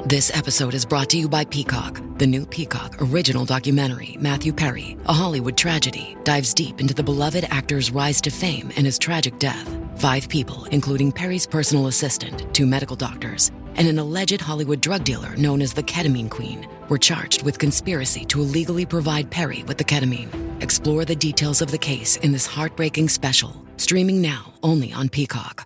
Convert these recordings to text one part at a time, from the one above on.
This episode is brought to you by Peacock. The new Peacock original documentary, Matthew Perry, A Hollywood Tragedy, dives deep into the beloved actor's rise to fame and his tragic death. 5 people, including Perry's personal assistant, 2 medical doctors, and an alleged Hollywood drug dealer known as the Ketamine Queen, were charged with conspiracy to illegally provide Perry with the ketamine. Explore the details of the case in this heartbreaking special, streaming now only on Peacock.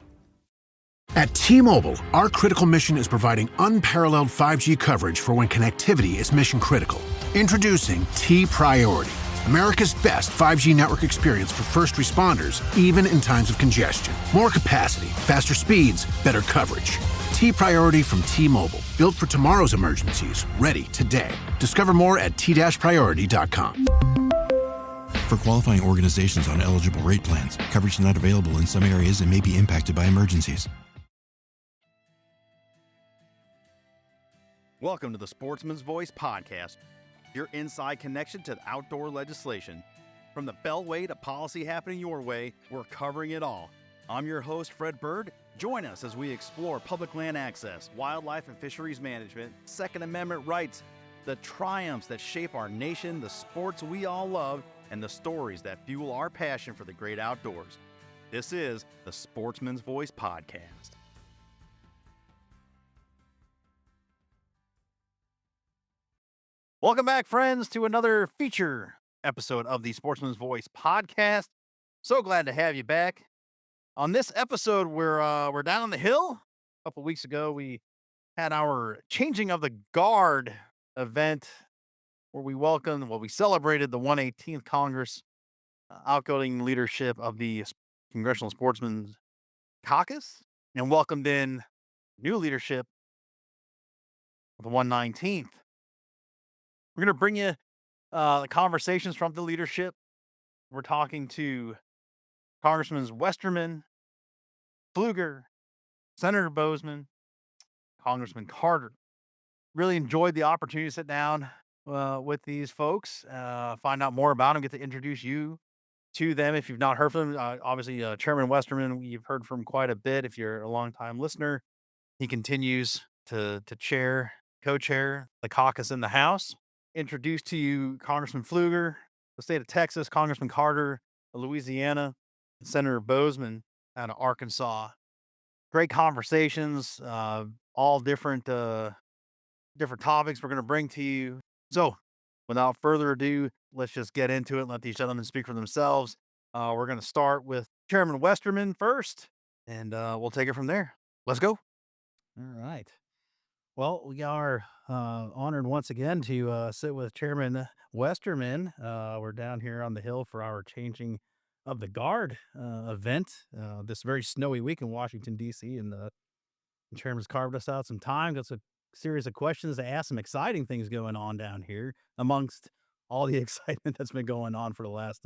At T-Mobile, our critical mission is providing unparalleled 5G coverage for when connectivity is mission critical. Introducing T-Priority, America's best 5G network experience for first responders, even in times of congestion. More capacity, faster speeds, better coverage. T-Priority from T-Mobile, built for tomorrow's emergencies, ready today. Discover more at t-priority.com. For qualifying organizations on eligible rate plans, coverage not available in some areas and may be impacted by emergencies. Welcome to the Sportsman's Voice podcast, your inside connection to the outdoor legislation. From the Beltway to policy happening your way, we're covering it all. I'm your host, Fred Bird. Join us as we explore public land access, wildlife and fisheries management, Second Amendment rights, the triumphs that shape our nation, the sports we all love, and the stories that fuel our passion for the great outdoors. This is the Sportsman's Voice podcast. Welcome back, friends, to another feature episode of the Sportsman's Voice podcast. So glad to have you back. On this episode, we're down on the hill. A couple weeks ago, we had our Changing of the Guard event where we celebrated the 118th Congress, outgoing leadership of the Congressional Sportsmen Caucus, and welcomed in new leadership of the 119th. We're going to bring you the conversations from the leadership. We're talking to Congressman Westerman, Pfluger, Senator Boozman, Congressman Carter. Really enjoyed the opportunity to sit down with these folks, find out more about them, get to introduce you to them if you've not heard from them. Obviously, Chairman Westerman, you've heard from quite a bit if you're a longtime listener. He continues to co-chair the caucus in the House. Introduce to you Congressman Pfluger, the state of Texas, Congressman Carter, Louisiana, and Senator Boozman out of Arkansas. Great conversations, all different topics we're going to bring to you. So, without further ado, let's just get into it and let these gentlemen speak for themselves. We're going to start with Chairman Westerman first, and we'll take it from there. Let's go. All right. Well, we are honored once again to sit with Chairman Westerman. We're down here on the hill for our Changing of the Guard event this very snowy week in Washington, D.C. And the Chairman's carved us out some time. Got a series of questions to ask, some exciting things going on down here amongst all the excitement that's been going on for the last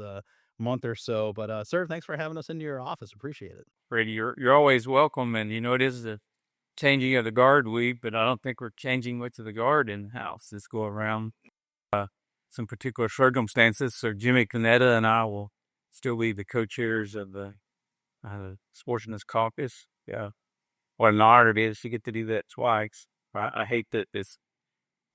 month or so. But, sir, thanks for having us into your office. Appreciate it. Brady, you're always welcome. And, it is the Changing of the Guard week, but I don't think we're changing much of the guard in the House this go around. Some particular circumstances. So Jimmy Canetta and I will still be the co-chairs of the Sportsman's Caucus. Yeah. What an honor it is to get to do that twice. I hate that this,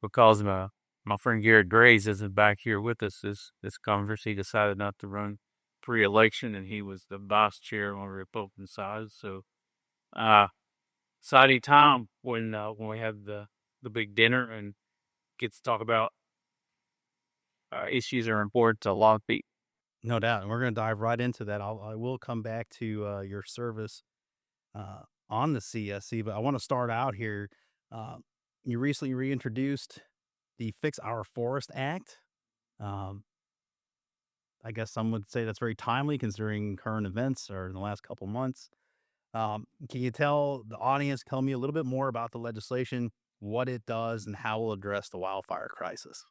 because my friend Garrett Graves isn't back here with us this Congress. He decided not to run pre-election, and he was the vice chair on the Republican side. So, exciting time when we have the big dinner and get to talk about issues that are important to a lot of people. No doubt. And we're going to dive right into that. I will come back to your service on the CSC, but I want to start out here. You recently reintroduced the Fix Our Forest Act. I guess some would say that's very timely considering current events or in the last couple months. Can you tell the audience, tell me a little bit more about the legislation, what it does, and how it will address the wildfire crisis?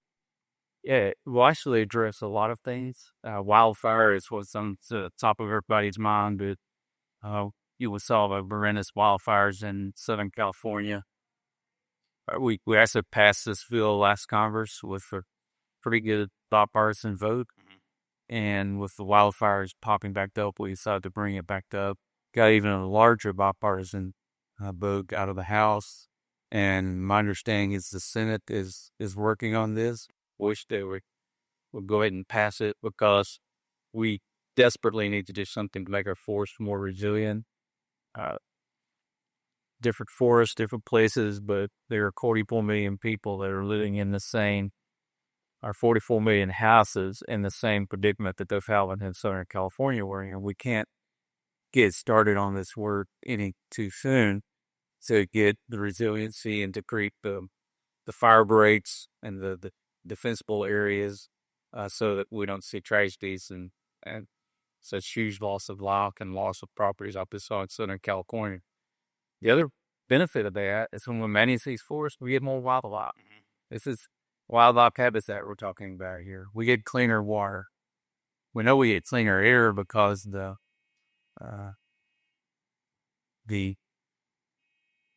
Yeah, it will actually address a lot of things. Wildfire is what's on the top of everybody's mind, but you will solve horrendous wildfires in Southern California. We actually passed this bill last Congress with a pretty good bipartisan vote. And with the wildfires popping back up, we decided to bring it back up. Got even a larger bipartisan vote out of the House. And my understanding is the Senate is working on this. Wish they would go ahead and pass it because we desperately need to do something to make our forests more resilient. Different forests, different places, but there are 44 million people that are living in the same, or 44 million houses in the same predicament that they're having in Southern California we're in. We can't get started on this work any too soon to get the resiliency and to create the fire breaks and the defensible areas so that we don't see tragedies and such huge loss of life and loss of properties like we saw in Southern California. The other benefit of that is when we manage these forests, we get more wildlife. This is wildlife habitat we're talking about here. We get cleaner water. We know we get cleaner air because the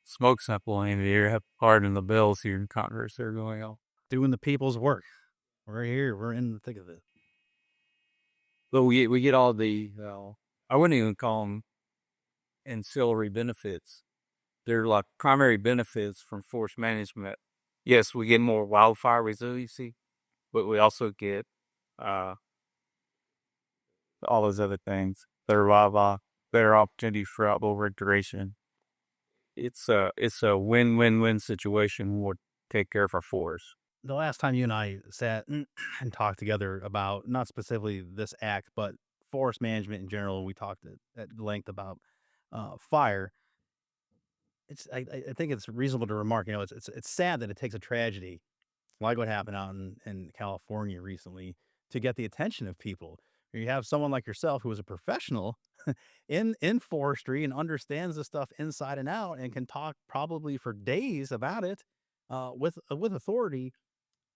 smoke sample in the air have part in the bills here in Congress that are going on. Doing the people's work. We're here. We're in the thick of it. But we get all the, I wouldn't even call them ancillary benefits. They're like primary benefits from forest management. Yes, we get more wildfire resiliency, but we also get all those other things. Better wildlife, better opportunity for outdoor recreation. It's a win-win-win situation. We'll take care of our forests. The last time you and I sat and talked together about not specifically this act, but forest management in general, we talked at length about fire. I think it's reasonable to remark, it's sad that it takes a tragedy like what happened out in California recently to get the attention of people. You have someone like yourself who is a professional in forestry and understands the stuff inside and out and can talk probably for days about it with authority.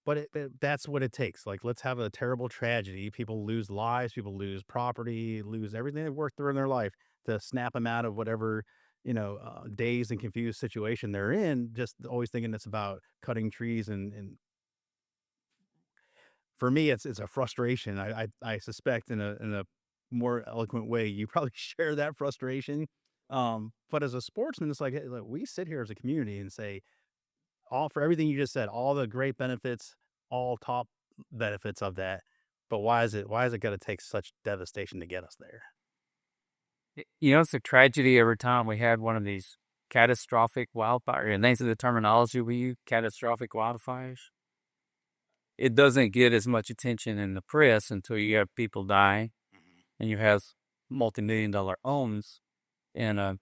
But that's what it takes. Like, let's have a terrible tragedy. People lose lives, people lose property, lose everything they've worked through in their life to snap them out of whatever, dazed and confused situation they're in, just always thinking it's about cutting trees. And for me, it's a frustration. I suspect in a more eloquent way, you probably share that frustration. But as a sportsman, it's like, hey, look, we sit here as a community and say, all for everything you just said, all the great benefits, all top benefits of that. But why is it going to take such devastation to get us there? It's a tragedy every time we had one of these catastrophic wildfires. And that's the terminology we use, catastrophic wildfires. It doesn't get as much attention in the press until you have people die and you have multi-million-dollar homes in a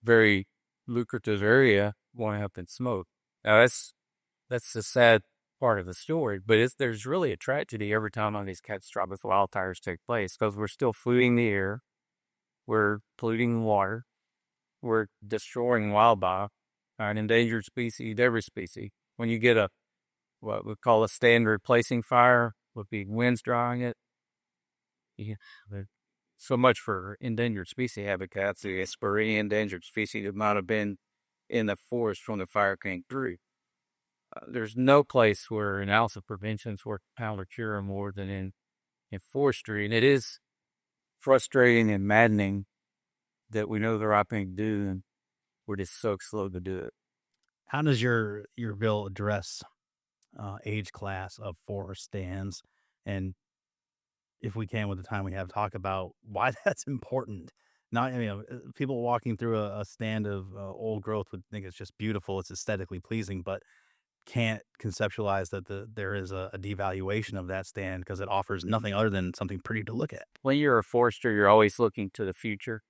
very lucrative area going up in smoke. Now, that's the sad part of the story, but there's really a tragedy every time one of these catastrophic wildfires take place because we're still polluting the air, we're polluting the water, we're destroying wildlife, an endangered species, every species. When you get what we call a stand replacing fire, would be winds drawing it. So much for endangered species habitats. The Esperi endangered species that might have been in the forest when the fire came through. There's no place where analysis of preventions work pound or cure more than in forestry. And it is frustrating and maddening that we know the right thing to do and we're just so slow to do it. How does your bill address age class of forest stands? And if we can, with the time we have, talk about why that's important. Not, people walking through a stand of old growth would think it's just beautiful, it's aesthetically pleasing, but can't conceptualize that there is a devaluation of that stand because it offers nothing other than something pretty to look at. When you're a forester, you're always looking to the future,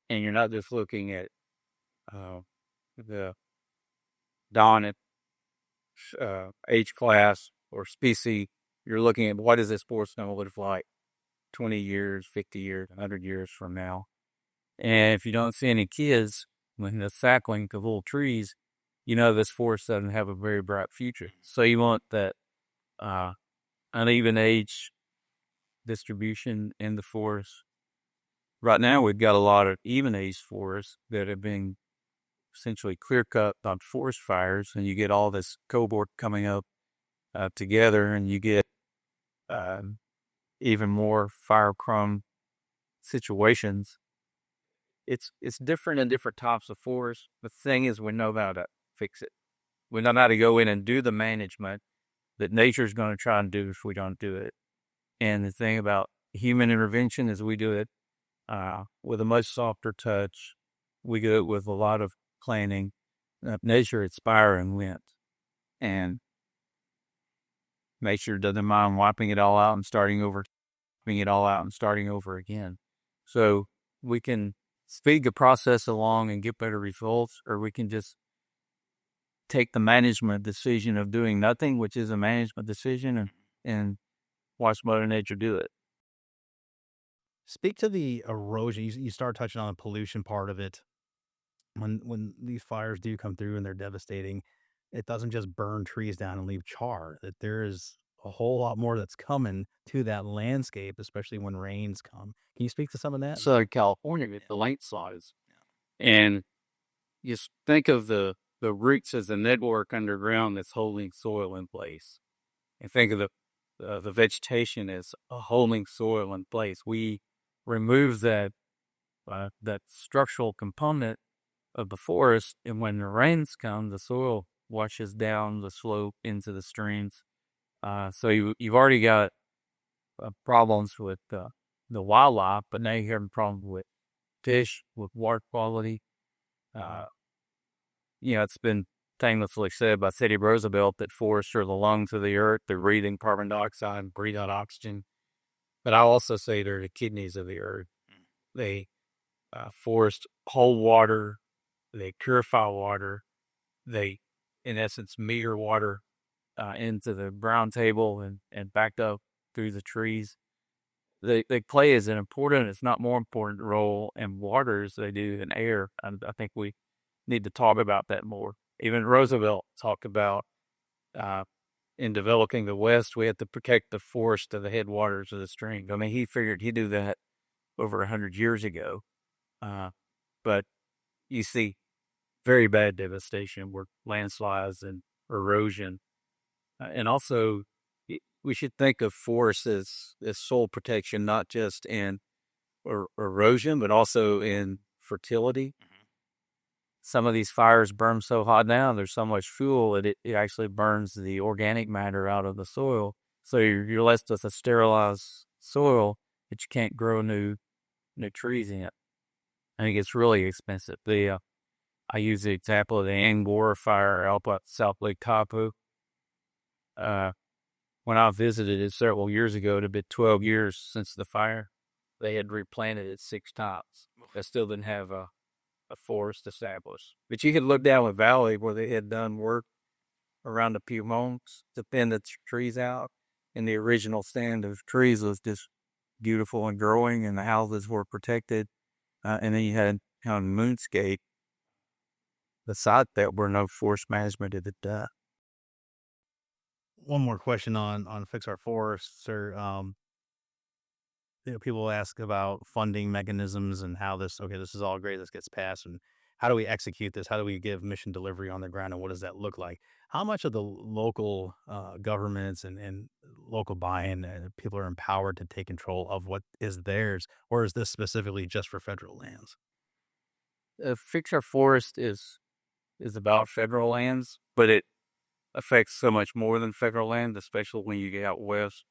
and you're not just looking at the dominant age class or species. You're looking at what is this forest going to look like 20 years, 50 years, 100 years from now. And if you don't see any kids when the sapling of little trees, this forest doesn't have a very bright future. So you want that uneven age distribution in the forest. Right now, we've got a lot of even age forests that have been essentially clear cut on forest fires, and you get all this cohort coming up together, and you get even more fire-prone situations. It's different in different types of forests. The thing is, we know how to fix it. We know how to go in and do the management that nature's going to try and do if we don't do it. And the thing about human intervention is we do it with a much softer touch. We do it with a lot of planning. Nature inspiring went. And nature doesn't mind wiping it all out and starting over, again. So we can speed the process along and get better results, or we can just take the management decision of doing nothing, which is a management decision, and watch Mother Nature do it. Speak to the erosion. You start touching on the pollution part of it. When these fires do come through and they're devastating, it doesn't just burn trees down and leave char. That there is a whole lot more that's coming to that landscape, especially when rains come. Can you speak to some of that? Southern California with the landslides. And just think of the roots as a network underground that's holding soil in place. And think of the vegetation as holding soil in place. We remove that structural component of the forest, and when the rains come, the soil washes down the slope into the streams. So you've already got problems with the wildlife, but now you're having problems with fish, with water quality. It's been famously said by Teddy Roosevelt that forests are the lungs of the earth. They're breathing carbon dioxide and breathe out oxygen. But I also say they're the kidneys of the earth. They forests hold water. They purify water. They, in essence, meter water into the ground table and back up through the trees. They play as an important, if not more important, role in water as they do in air. And I think we need to talk about that more. Even Roosevelt talked about in developing the West, we had to protect the forest of the headwaters of the stream. I mean, he figured he'd do that over 100 years ago. But you see very bad devastation with landslides and erosion. And also, we should think of forests as soil protection, not just in erosion, but also in fertility. Some of these fires burn so hot now, there's so much fuel that it actually burns the organic matter out of the soil. So you're left with a sterilized soil that you can't grow new trees in. I think it's really expensive. I use the example of the Angora fire out at South Lake Tahoe. When I visited it several years ago, it had been 12 years since the fire. They had replanted it 6 times. They still didn't have a forest established. But you could look down the valley where they had done work around the Piedmonts to thin the trees out. And the original stand of trees was just beautiful and growing, and the houses were protected. And then you had kind of moonscape beside that where no forest management had done. One more question on Fix Our Forests, or people ask about funding mechanisms and how this is all great, this gets passed, and how do we execute this? How do we give mission delivery on the ground, and what does that look like? How much of the local governments and local buy-in, people are empowered to take control of what is theirs, or is this specifically just for federal lands? Fix Our Forest is about federal lands, but it affects so much more than federal land, especially when you get out west,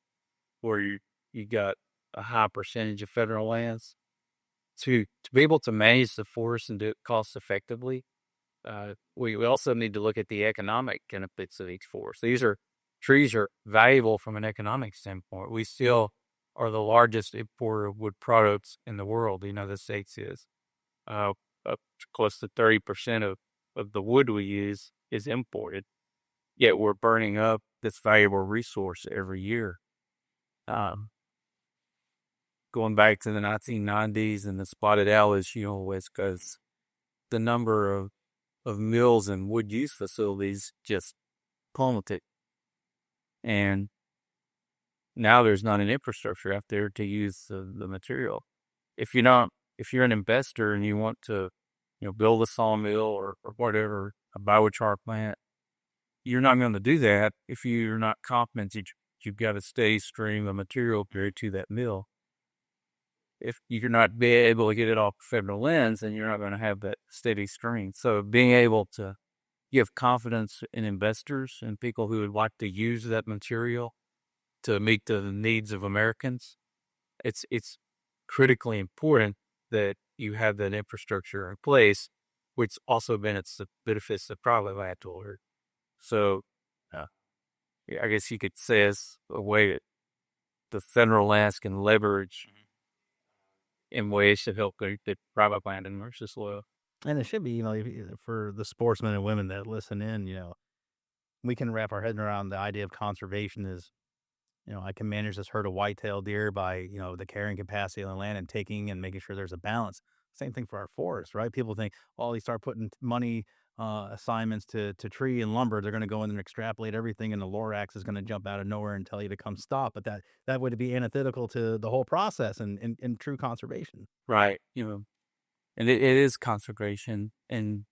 where you got a high percentage of federal lands. To be able to manage the forest and do it cost effectively, we also need to look at the economic benefits of each forest. Trees are valuable from an economic standpoint. We still are the largest importer of wood products in the world. The United States is. Up to close to 30% of the wood we use is imported. Yet we're burning up this valuable resource every year. Going back to the 1990s and the spotted owl issue on the West Coast, the number of mills and wood use facilities just plummeted. And now there's not an infrastructure out there to use the material. If you're an investor and you want to, build a sawmill or whatever, a biochar plant, you're not going to do that if you're not confident that you've got a steady stream of material carried to that mill. If you're not be able to get it off federal lands, then you're not going to have that steady stream. So being able to you have confidence in investors and people who would like to use that material to meet the needs of Americans. It's critically important that you have that infrastructure in place, which also benefits the private landlord. So, I guess you could say it's a way that the federal lands can leverage in ways to help the private landowners as well. And it should be, for the sportsmen and women that listen in, we can wrap our head around the idea of conservation is, I can manage this herd of whitetail deer by, the carrying capacity of the land and taking and making sure there's a balance. Same thing for our forest, right? People think, well, you start putting money assignments to tree and lumber, they're going to go in and extrapolate everything, and the Lorax is going to jump out of nowhere and tell you to come stop. But that would be antithetical to the whole process and true conservation. Right. And it is conservation. And,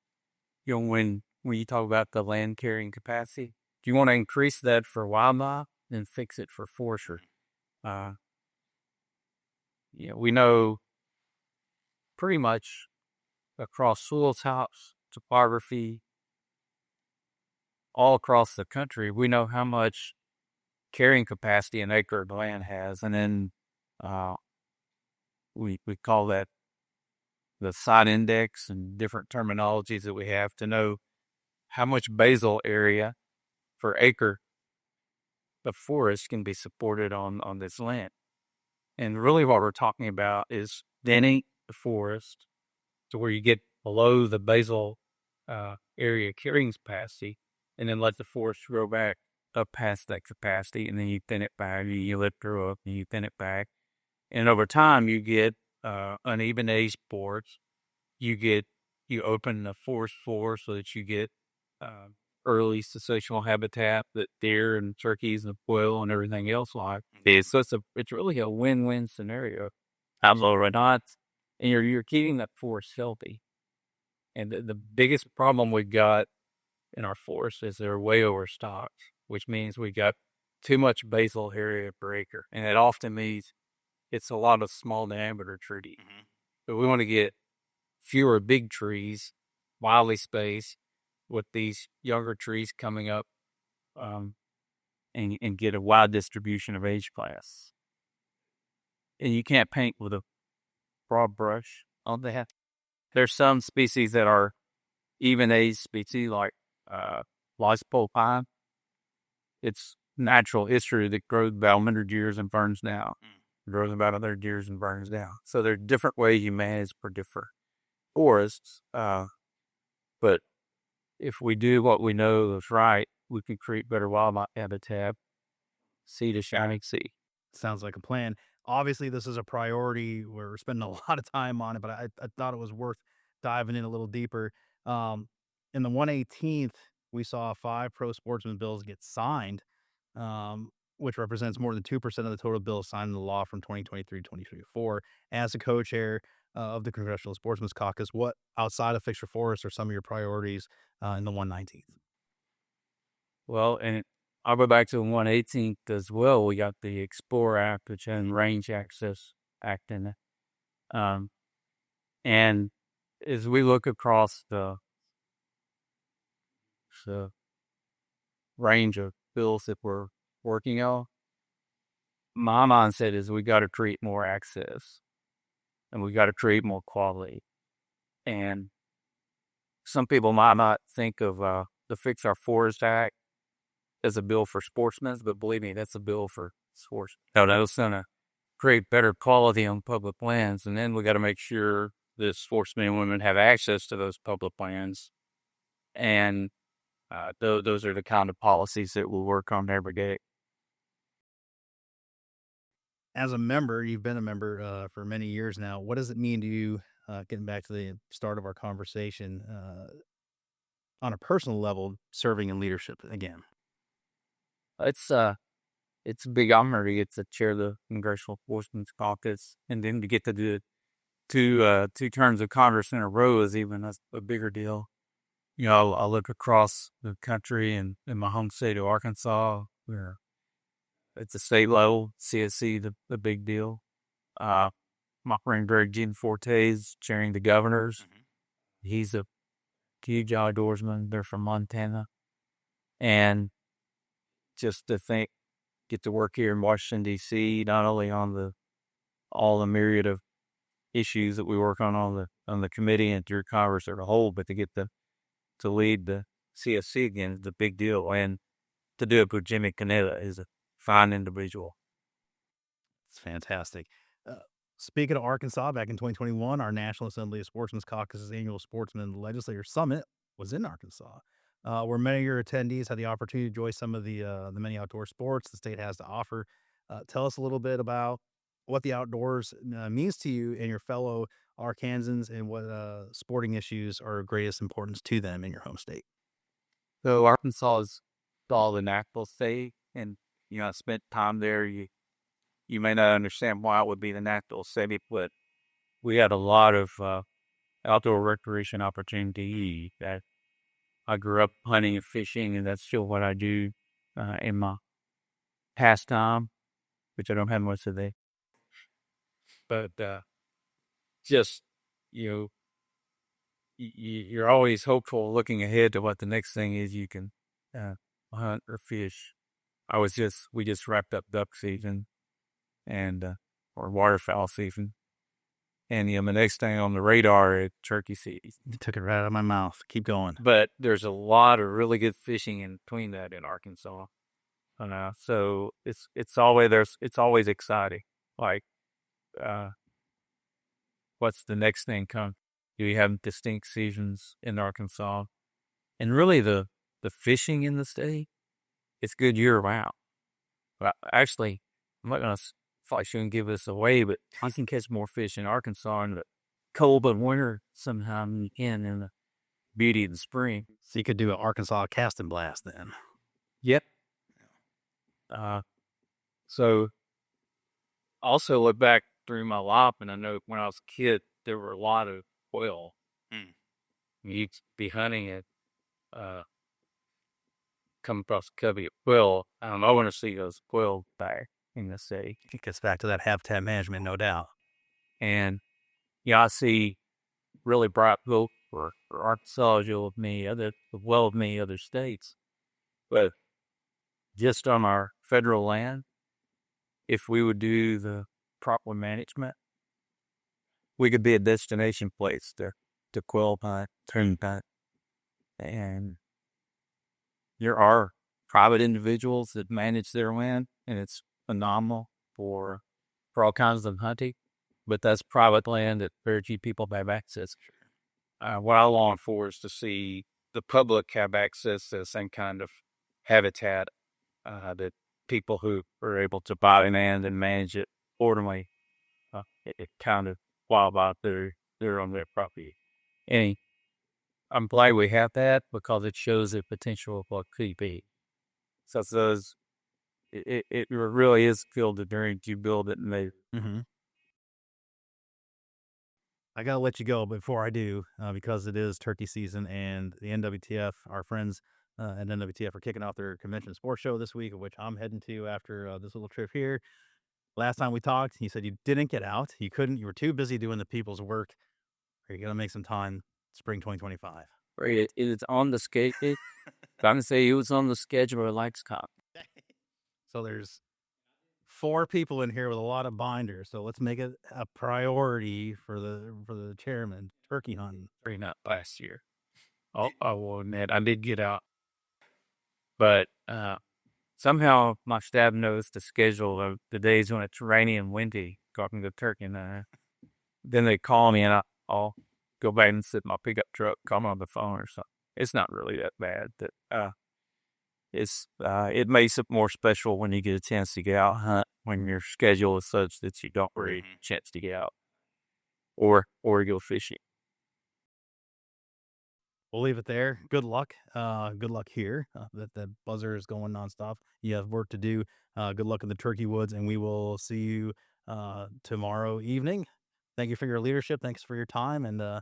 when you talk about the land carrying capacity, do you want to increase that for wildlife, then fix it for forestry? We know pretty much across soil types, topography, all across the country, we know how much carrying capacity an acre of land has. And then we call that the site index and different terminologies that we have to know how much basal area per acre of forest can be supported on this land. And really what we're talking about is thinning the forest to where you get below the basal area carrying capacity, and then let the forest grow back up past that capacity, and then you thin it back, you lift her up, and you thin it back. And over time, you get uneven age boards. You open the forest floor so that you get early cessational habitat that deer and turkeys and quail and everything else like. So it's really a win-win scenario. Absolutely not. And you're keeping that forest healthy. And the biggest problem we've got in our forests is they're way overstocked, which means we got too much basal area per acre. And it often means it's a lot of small diameter trees. But we want to get fewer big trees, widely spaced, with these younger trees coming up, and get a wide distribution of age class. And you can't paint with a broad brush on that. There's some species that are even age species, like lodgepole pine. It's natural history that grows about 100 years and burns down. It grows about 100 years and burns down. So there are different ways you manage for different forests. But if we do what we know is right, we can create better wildlife habitat. Sea to shining sea. Sounds like a plan. Obviously, this is a priority. We're spending a lot of time on it, but I thought it was worth diving in a little deeper. In the 118th, we saw 5 pro sportsman bills get signed, which represents more than 2% of the total bills signed in the law from 2023-2024. As the co-chair of the Congressional Sportsmen's Caucus, what outside of fixture forests are some of your priorities in the 119th? Well, and I'll go back to the 118th as well. We got the Explorer Act, which has Range Access Act in it. And as we look across the range of bills that we're working on, my mindset is we got to create more access, and we got to create more quality. And some people might not think of the Fix Our Forest Act as a bill for sportsmen, but believe me, that's a bill for sports. No, that was going to create better quality on public lands, and then we got to make sure that sportsmen and women have access to those public lands. And those are the kind of policies that we'll work on every day. As a member, you've been a member for many years now. What does it mean to you, getting back to the start of our conversation, on a personal level, serving in leadership again? It's a big honor to get to chair the Congressional Sportsmen's Caucus, and then to get to do two terms of Congress in a row is even a bigger deal. I look across the country and in my home state of Arkansas, where at the state level, CSC, the big deal. My friend Greg Gianforte is chairing the governors. He's a huge outdoorsmen. They're from Montana. And just to think, get to work here in Washington, D.C., not only on all the myriad of issues that we work on the committee and through Congress as a whole, but to get to lead the CSC again is a big deal. And to do it with Jimmy Canetta is a fine individual. It's fantastic. Speaking of Arkansas, back in 2021, our National Assembly of Sportsmen's Caucus's annual Sportsman Legislator Summit was in Arkansas, where many of your attendees had the opportunity to enjoy some of the many outdoor sports the state has to offer. Tell us a little bit about what the outdoors means to you and your fellow Arkansans, and what sporting issues are of greatest importance to them in your home state. So Arkansas is all a natural state, and I spent time there. You may not understand why it would be the natural state, but we had a lot of outdoor recreation opportunity. That I grew up hunting and fishing, and that's still what I do in my pastime, which I don't have much today. But just you're always hopeful, looking ahead to what the next thing is you can hunt or fish. We just wrapped up duck season and or waterfowl season, and the next thing on the radar is turkey season. You took it right out of my mouth. Keep going. But there's a lot of really good fishing in between that in Arkansas, so it's always exciting. Like, what's the next thing come? Do we have distinct seasons in Arkansas? And really, the fishing in the state, it's good year round. Well, actually, I'm not gonna. I shouldn't give this away, but you can catch more fish in Arkansas in the cold but winter sometime than you can in the beauty of the spring. So you could do an Arkansas casting blast then. Yep. So also look back through my life, and I know when I was a kid, there were a lot of quail. You'd be hunting it, come across a covey of quail. I want to see those quail back in the city. It gets back to that habitat management, no doubt. And I see really bright hope for Arkansas as well as many other states. But just on our federal land, if we would do the proper management, we could be a destination place to quail hunt, turn hunt. And there are private individuals that manage their land, and it's phenomenal for all kinds of hunting, but that's private land that very few people have access. What I long for is to see the public have access to the same kind of habitat that people who are able to buy land and manage it ordinarily, it kind of wildlife they're on their property. And I'm glad we have that, because it shows the potential of what could be. So it really is filled the dream to build it and made it. Mm-hmm. I got to let you go before I do, because it is turkey season, and the NWTF, our friends at NWTF, are kicking off their convention sports show this week, which I'm heading to after this little trip here. Last time we talked, you said you didn't get out. You couldn't. You were too busy doing the people's work. Are you going to make some time spring 2025? Right. It's on the schedule. I can say it was on the schedule. Likes cop. So there's 4 people in here with a lot of binders. So let's make it a priority for the chairman. Turkey hunting. Not last year. I will admit I did get out, but somehow my staff knows the schedule of the days when it's rainy and windy, talking to turkey. And then they call me, and I'll go back and sit in my pickup truck, call me on the phone or something. It's not really that bad. It makes it more special when you get a chance to get out hunt, when your schedule is such that you don't really get a chance to get out or go fishing. We'll leave it there. Good luck. Good luck here. That buzzer is going nonstop. You have work to do. Good luck in the turkey woods, and we will see you tomorrow evening. Thank you for your leadership. Thanks for your time, and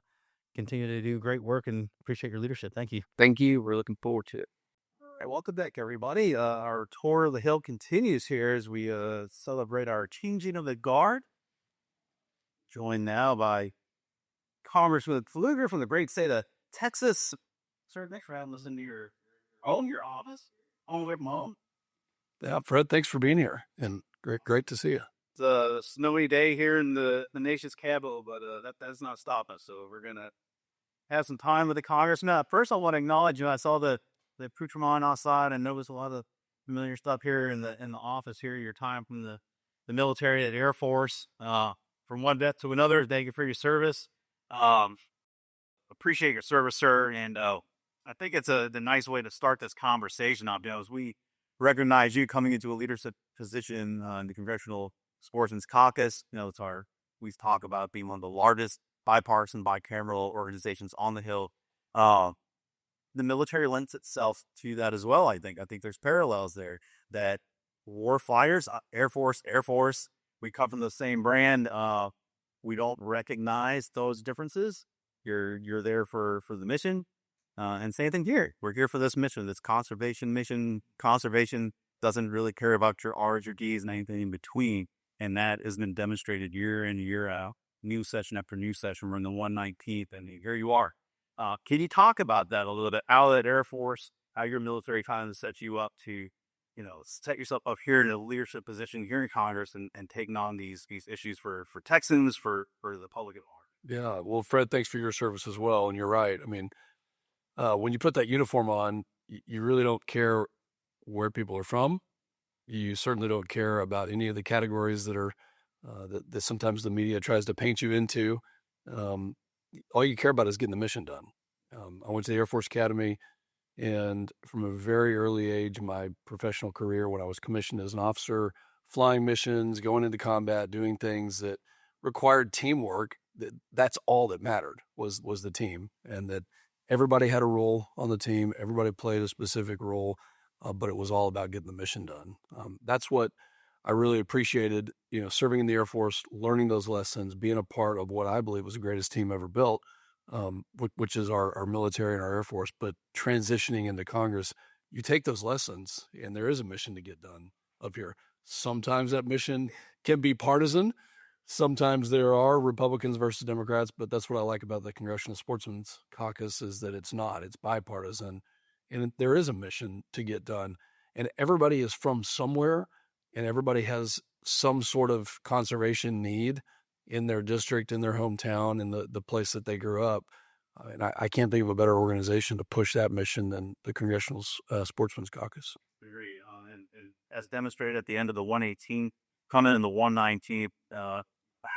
continue to do great work, and appreciate your leadership. Thank you. Thank you. We're looking forward to it. All right, welcome back, everybody. Our tour of the Hill continues here as we celebrate our changing of the guard. Joined now by Congressman Pfluger from the great state of Texas. Sir, thanks for having us into your office all the way from home. Yeah, Fred, thanks for being here, and great to see you. It's a snowy day here in the nation's capital, but that does not stop us. So we're gonna have some time with the Congress. Now, first, I want to acknowledge you. I saw the accoutrement outside, and noticed a lot of familiar stuff here in the office here. Your time from the military, the Air Force, from one death to another. Thank you for your service. Appreciate your service, sir. And I think it's the nice way to start this conversation off, as we recognize you coming into a leadership position in the Congressional Sportsmen's Caucus. We talk about being one of the largest bipartisan, bicameral organizations on the Hill. The military lends itself to that as well. I think there's parallels there. That war flyers, Air Force, we come from the same brand. We don't recognize those differences. You're there for the mission. And same thing here. We're here for this mission, this conservation mission. Conservation doesn't really care about your R's, your D's, and anything in between. And that has been demonstrated year in, year out. New session after new session. We're in the 119th, and here you are. Can you talk about that a little bit? Out at Air Force, how your military kind of sets you up to, set yourself up here in a leadership position here in Congress and taking on these issues for Texans, for the public at large. Yeah, well, Fred, thanks for your service as well. And you're right. I mean, when you put that uniform on, you really don't care where people are from. You certainly don't care about any of the categories that are that sometimes the media tries to paint you into. All you care about is getting the mission done. I went to the Air Force Academy, and from a very early age in my professional career, when I was commissioned as an officer, flying missions, going into combat, doing things that required teamwork, that's all that mattered was the team, and that everybody had a role on the team. Everybody played a specific role, but it was all about getting the mission done. That's what I really appreciated, serving in the Air Force, learning those lessons, being a part of what I believe was the greatest team ever built, which is our military and our Air Force. But transitioning into Congress, you take those lessons, and there is a mission to get done up here. Sometimes that mission can be partisan. Sometimes there are Republicans versus Democrats, but that's what I like about the Congressional Sportsmen's Caucus is that it's not. It's bipartisan, and there is a mission to get done. And everybody is from somewhere, and everybody has some sort of conservation need in their district, in their hometown, in the place that they grew up. And I can't think of a better organization to push that mission than the Congressional Sportsmen's Caucus. Agree. And as demonstrated at the end of the 118, coming in the 119th, the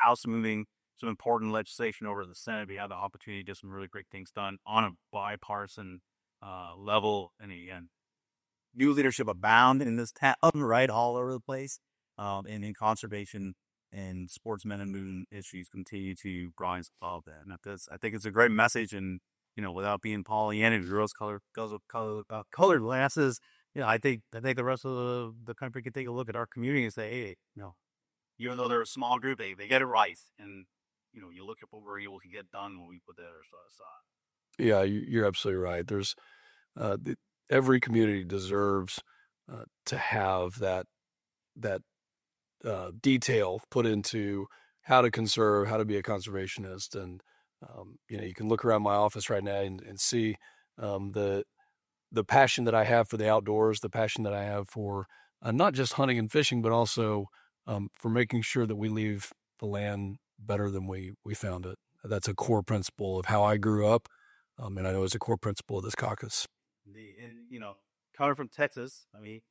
House moving some important legislation over to the Senate. We had the opportunity to get some really great things done on a bipartisan level. And again, new leadership abound in this town, right, all over the place. And in conservation and sportsmen and movement issues continue to rise above that. And I think it's a great message. And, without being Pollyanna, girls colored glasses, I think the rest of the country can take a look at our community and say, hey, even though they're a small group, they get it right. And, you look at what we're able to get done when we put that aside. Yeah, you're absolutely right. There's every community deserves to have that detail put into how to conserve, how to be a conservationist. And, you can look around my office right now and see the passion that I have for the outdoors, the passion that I have for not just hunting and fishing, but also for making sure that we leave the land better than we found it. That's a core principle of how I grew up, and I know it's a core principle of this caucus. And, coming from Texas, I mean,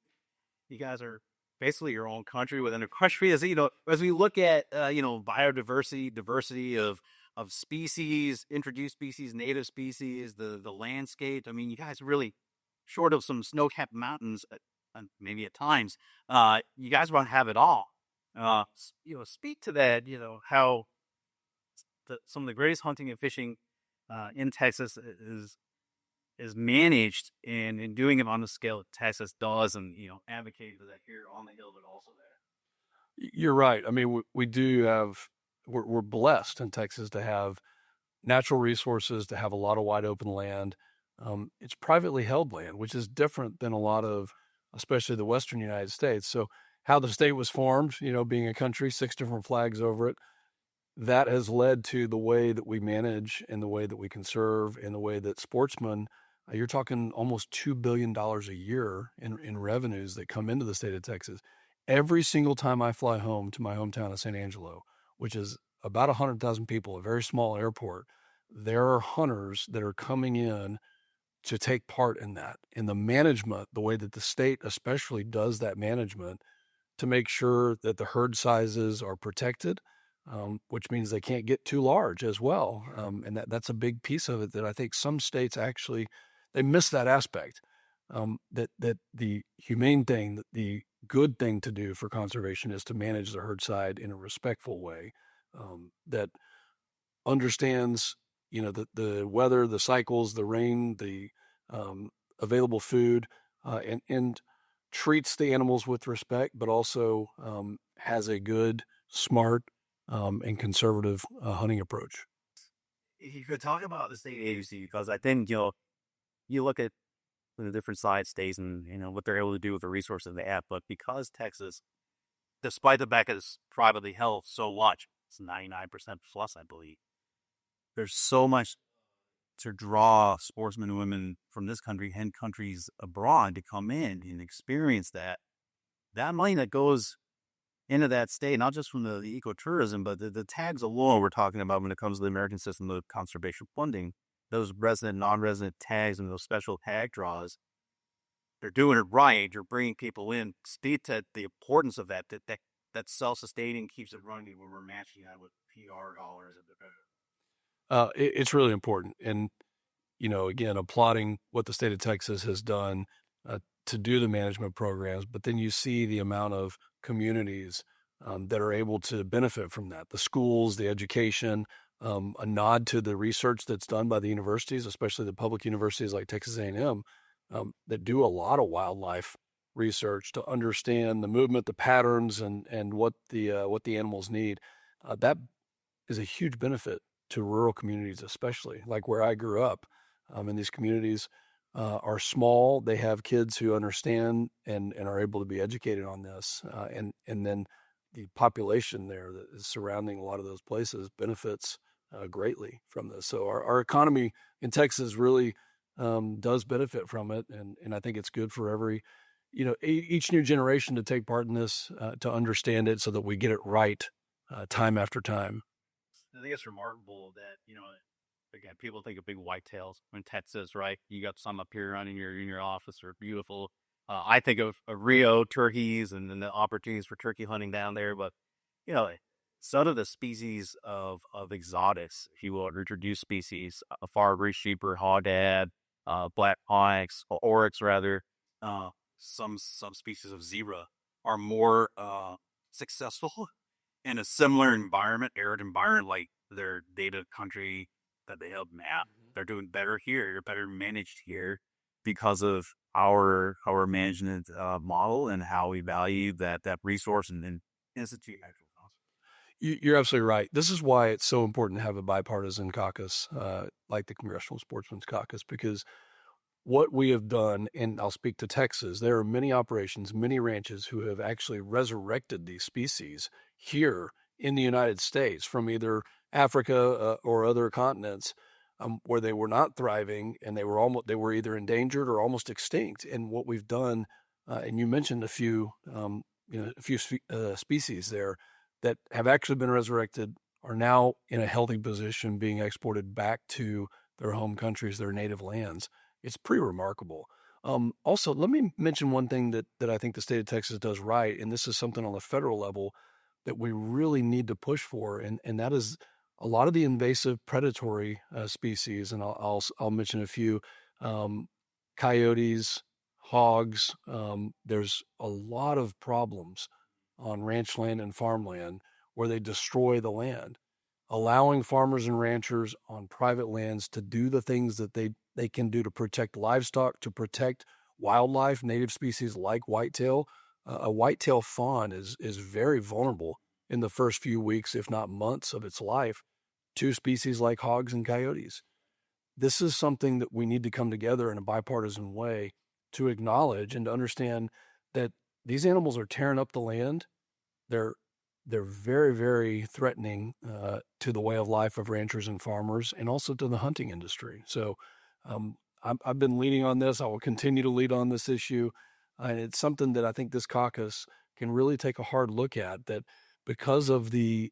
you guys are basically your own country within a country. As we look at, biodiversity, diversity of species, introduced species, native species, the landscape. I mean, you guys really, short of some snow-capped mountains, maybe at times, you guys won't have it all. Speak to that, how some of the greatest hunting and fishing in Texas is managed, and in doing it on the scale that Texas does, and advocating for that here on the Hill, but also there. You're right. I mean, we do have. We're blessed in Texas to have natural resources, to have a lot of wide open land. It's privately held land, which is different than a lot of, especially the Western United States. So how the state was formed, being a country, 6 different flags over it. that has led to the way that we manage and the way that we conserve and the way that sportsmen, you're talking almost $2 billion a year in revenues that come into the state of Texas. Every single time I fly home to my hometown of San Angelo, which is about 100,000 people, a very small airport, there are hunters that are coming in to take part in that. In the management, the way that the state especially does that management to make sure that the herd sizes are protected, which means they can't get too large as well. And that's a big piece of it that I think some states actually, they miss that aspect. That the humane thing, the good thing to do for conservation is to manage the herd size in a respectful way that understands, the weather, the cycles, the rain, the available food, and treats the animals with respect, but also has a good, smart, and conservative hunting approach. If you could talk about the state agency, because I think, you look at the different side states and, what they're able to do with the resources they have. But because Texas, despite the fact that it's privately held so much, it's 99% plus, I believe, there's so much to draw sportsmen and women from this country and countries abroad to come in and experience that money that goes into that state, not just from the ecotourism, but the tags alone we're talking about when it comes to the American system of conservation funding, those resident, non-resident tags and those special tag draws, they're doing it right. You're bringing people in. Speak to the importance of that self-sustaining keeps it running when we're matching that with PR dollars. It's really important. And, again, applauding what the state of Texas has done to do the management programs, but then you see the amount of communities that are able to benefit from that. The schools, the education, a nod to the research that's done by the universities, especially the public universities like Texas A&M, that do a lot of wildlife research to understand the movement, the patterns, and what the animals need. That is a huge benefit to rural communities, especially like where I grew up. And these communities are small. They have kids who understand and are able to be educated on this. And then the population there that is surrounding a lot of those places benefits greatly from this. So our economy in Texas really does benefit from it. And I think it's good for every, each new generation to take part in this, to understand it so that we get it right time after time. I think it's remarkable that, again, people think of big whitetails in Texas, right? You got some up here in your office are beautiful. I think of Rio turkeys and then the opportunities for turkey hunting down there. But, some of the species of exotics, if you will, introduced species, a Farberry sheeper, hawdad, black oryx, or oryx rather, some species of zebra are more successful in a similar environment, arid environment, like their data country that they help map. They're doing better here. They're better managed here because of our management model and how we value that resource and institute actual. You're absolutely right. This is why it's so important to have a bipartisan caucus like the Congressional Sportsmen's Caucus, because what we have done, and I'll speak to Texas, there are many operations, many ranches who have actually resurrected these species here in the United States from either Africa or other continents where they were not thriving and they were either endangered or almost extinct. And what we've done, and you mentioned a few species there that have actually been resurrected, are now in a healthy position being exported back to their home countries, their native lands. It's pretty remarkable. Also, let me mention one thing that I think the state of Texas does right, and this is something on the federal level that we really need to push for, and that is a lot of the invasive predatory species, and I'll mention a few, coyotes, hogs. There's a lot of problems on ranch land and farmland where they destroy the land, allowing farmers and ranchers on private lands to do the things that they can do to protect livestock, to protect wildlife, native species like whitetail. A whitetail fawn is very vulnerable in the first few weeks, if not months of its life, to species like hogs and coyotes. This is something that we need to come together in a bipartisan way to acknowledge and to understand that these animals are tearing up the land. They're they're very, very threatening to the way of life of ranchers and farmers, and also to the hunting industry. So I've been leading on this. I will continue to lead on this issue. And it's something that I think this caucus can really take a hard look at, that because of the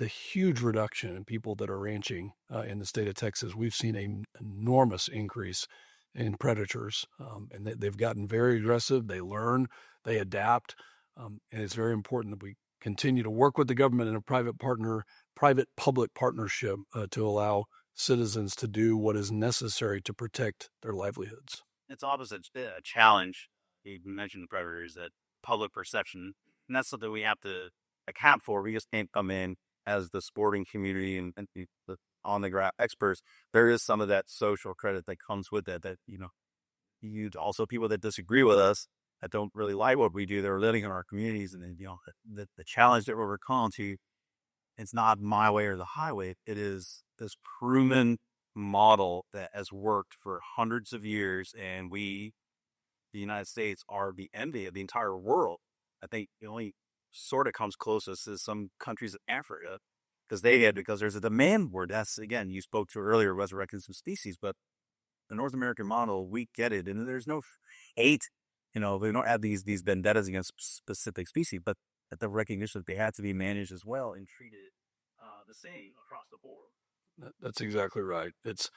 huge reduction in people that are ranching in the state of Texas, we've seen an enormous increase in predators, and they've gotten very aggressive. They learn, they adapt, and it's very important that we continue to work with the government in a private-public partnership to allow citizens to do what is necessary to protect their livelihoods. It's opposite a challenge. You mentioned the predators, that public perception, and that's something we have to account for. We just can't come in as the sporting community and the on the ground experts. There is some of that social credit that comes with it. That you also people that disagree with us, that don't really like what we do. They're living in our communities, and the challenge that we're calling to. It's not my way or the highway. It is this proven model that has worked for hundreds of years, and we, the United States, are the envy of the entire world. I think the only sort of comes closest is some countries in Africa, because there's a demand word. That's, again, you spoke to earlier, resurrecting some species, but the North American model, we get it, and there's no hate. They don't have these vendettas against specific species, but at the recognition that they have to be managed as well and treated the same across the board. That's exactly right. It's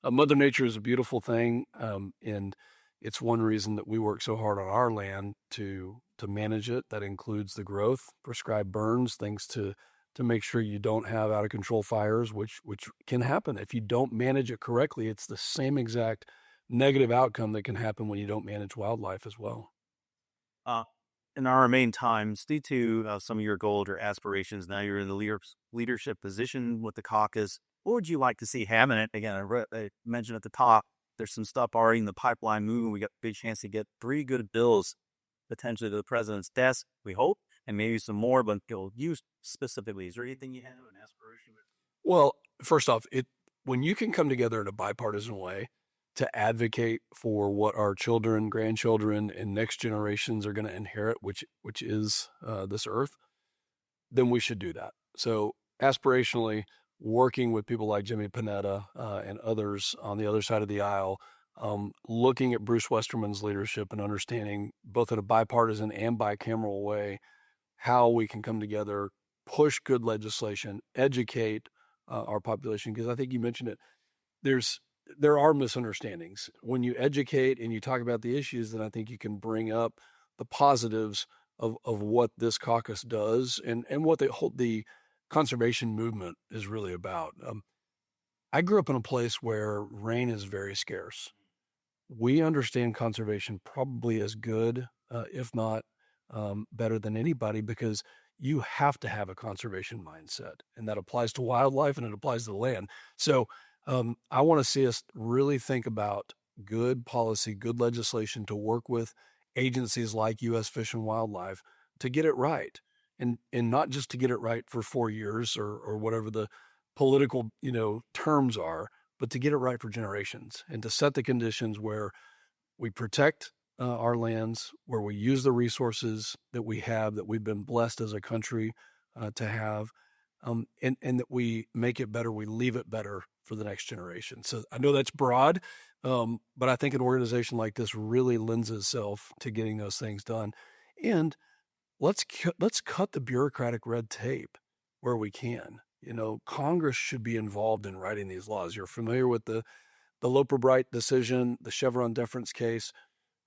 Mother Nature is a beautiful thing, and it's one reason that we work so hard on our land to manage it. That includes the growth, prescribed burns, things to make sure you don't have out of control fires, which can happen if you don't manage it correctly. It's the same exact negative outcome that can happen when you don't manage wildlife as well. In our remaining time, speak to some of your goals or aspirations. Now you're in the leadership position with the caucus. What would you like to see happen? Again, I mentioned at the top, there's some stuff already in the pipeline moving. We got a big chance to get 3 good bills potentially to the president's desk, we hope, and maybe some more, but you specifically, is there anything you have an aspiration with? Well, first off, when you can come together in a bipartisan way to advocate for what our children, grandchildren, and next generations are going to inherit, which is this earth, then we should do that. So aspirationally, working with people like Jimmy Panetta and others on the other side of the aisle, looking at Bruce Westerman's leadership and understanding both in a bipartisan and bicameral way how we can come together, push good legislation, educate our population, because I think you mentioned it. There are misunderstandings. When you educate and you talk about the issues, then I think you can bring up the positives of what this caucus does and what the conservation movement is really about. I grew up in a place where rain is very scarce. We understand conservation probably as good, if not better than anybody, because you have to have a conservation mindset, and that applies to wildlife and it applies to the land. So I want to see us really think about good policy, good legislation to work with agencies like U.S. Fish and Wildlife to get it right, and not just to get it right for 4 years or whatever the political terms are, but to get it right for generations and to set the conditions where we protect our lands, where we use the resources that we have, that we've been blessed as a country to have, and that we make it better, we leave it better for the next generation. So I know that's broad, but I think an organization like this really lends itself to getting those things done. And let's cut the bureaucratic red tape where we can. Congress should be involved in writing these laws. You're familiar with the Loper-Bright decision, the Chevron deference case.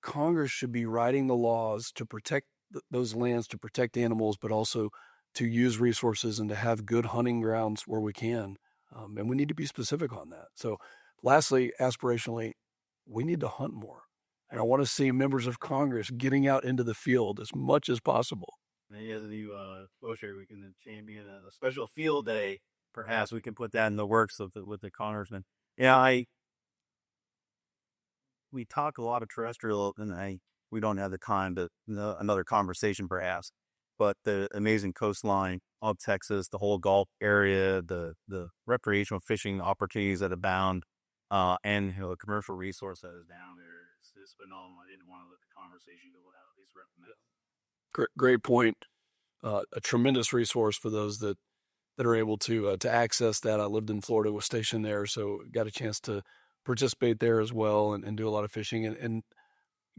Congress should be writing the laws to protect those lands, to protect animals, but also to use resources and to have good hunting grounds where we can. And we need to be specific on that. So lastly, aspirationally, we need to hunt more. And I want to see members of Congress getting out into the field as much as possible. Maybe as a new Bocher, we can champion a special field day. Perhaps we can put that in the works with the congressman. Yeah, we talk a lot of terrestrial, and we don't have the time, but another conversation perhaps. But the amazing coastline of Texas, the whole Gulf area, the recreational fishing opportunities that abound, and the commercial resource that is down there, it's phenomenal. I didn't want to let the conversation go without at least recommend. Great point. a tremendous resource for those that are able to access that. I lived in Florida, was stationed there, so got a chance to participate there as well and do a lot of fishing. And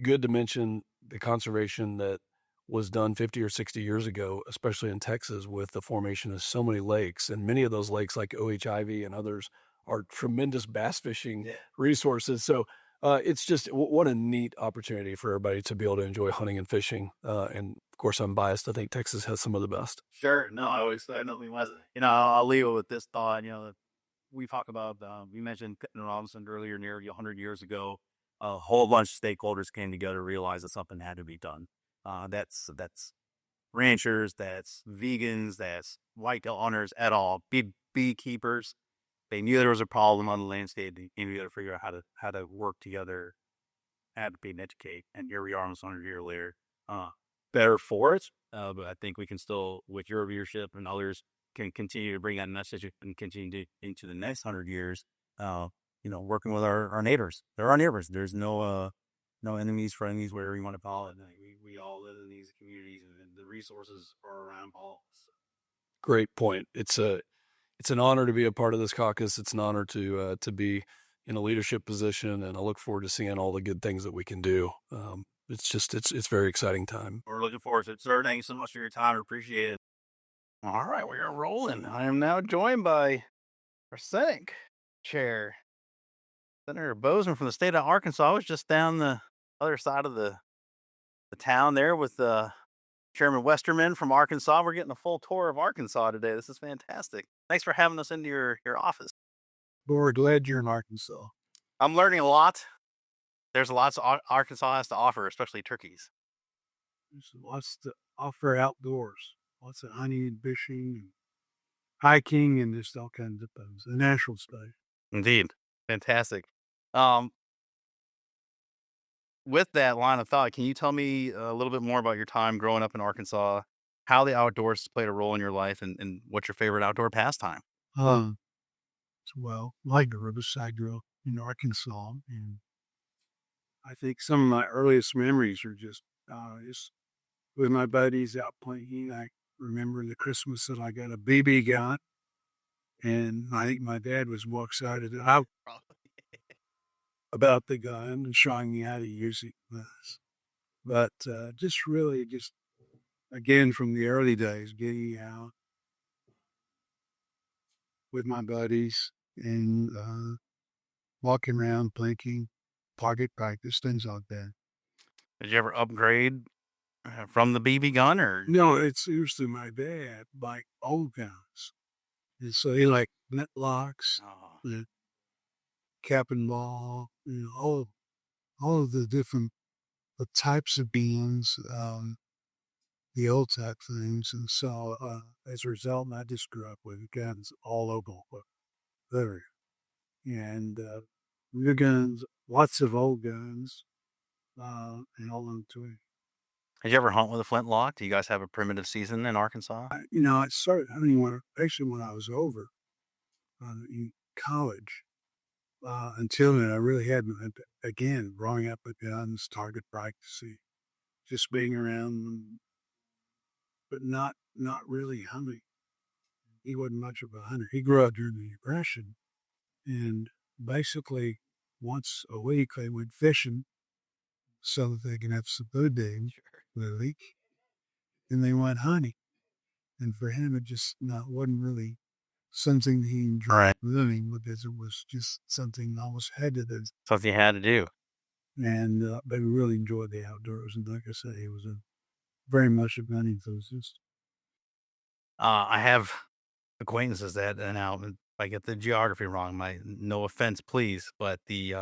good to mention the conservation that was done 50 or 60 years ago, especially in Texas, with the formation of so many lakes. And many of those lakes, like O.H. Ivy and others, are tremendous bass fishing resources. So it's just what a neat opportunity for everybody to be able to enjoy hunting and fishing. And of course, I'm biased. I think Texas has some of the best. Sure. No, I always thought nothing wasn't. I'll leave it with this thought. We talk about, we mentioned Clinton Robinson earlier, nearly 100 years ago. A whole bunch of stakeholders came together to realize that something had to be done. That's ranchers, that's vegans, that's whitetail hunters, at all, beekeepers. They knew there was a problem on the landscape. They knew to figure out how to work together, advocate and educate. And here we are almost 100 years later. Better for it, but I think we can still, with your leadership and others, can continue to bring that message and continue into the next 100 years. Working with our neighbors. They're our neighbors. There's no enemies, frenemies, whatever you want to call it. We all live in these communities, and the resources are around all. Great point. It's an honor to be a part of this caucus. It's an honor to be in a leadership position, and I look forward to seeing all the good things that we can do. It's very exciting time. We're looking forward to it, sir. Thank you so much for your time. I appreciate it. All right, we are rolling. I am now joined by our Senate chair, Senator Boozman from the state of Arkansas. I was just down the other side of the town there with Chairman Westerman from Arkansas. We're getting a full tour of Arkansas today. This is fantastic. Thanks for having us into your office. We're glad you're in Arkansas. I'm learning a lot. There's lots Arkansas has to offer, especially turkeys. There's lots to offer outdoors. Lots of hunting and fishing and hiking and just all kinds of things. The natural state. Indeed. Fantastic. With that line of thought, can you tell me a little bit more about your time growing up in Arkansas, how the outdoors played a role in your life, and what's your favorite outdoor pastime? Well, like the Riverside grew up in Arkansas, and I think some of my earliest memories are just with my buddies out playing. I remember the Christmas that I got a BB gun, and I think my dad was more excited about the gun and showing me how to use it. But just again, from the early days, getting out with my buddies and walking around, playing, target practice, things like that. Did you ever upgrade from the BB gun, or? No, it's usually my dad, like old guns. And so he like flintlocks, the cap and ball, all of the different types of beans, the old type things. And so as a result, I just grew up with guns all over the area. And new guns, lots of old guns, and all of them too. Did you ever hunt with a flintlock? Do you guys have a primitive season in Arkansas? I started hunting when I was over in college. Until then, I really hadn't, again, growing up with guns, target practicing, just being around them, but not really hunting. He wasn't much of a hunter. He grew up during the Depression, and basically once a week they went fishing so that they can have some food to eat for the week, and they went hunting. And for him, it just wasn't really something he enjoyed living, because it was just something almost had to do. Something you had to do. And but we really enjoyed the outdoors. And like I said, he was very much a gun enthusiast. I have acquaintances that, and now if I get the geography wrong, no offense, please, but the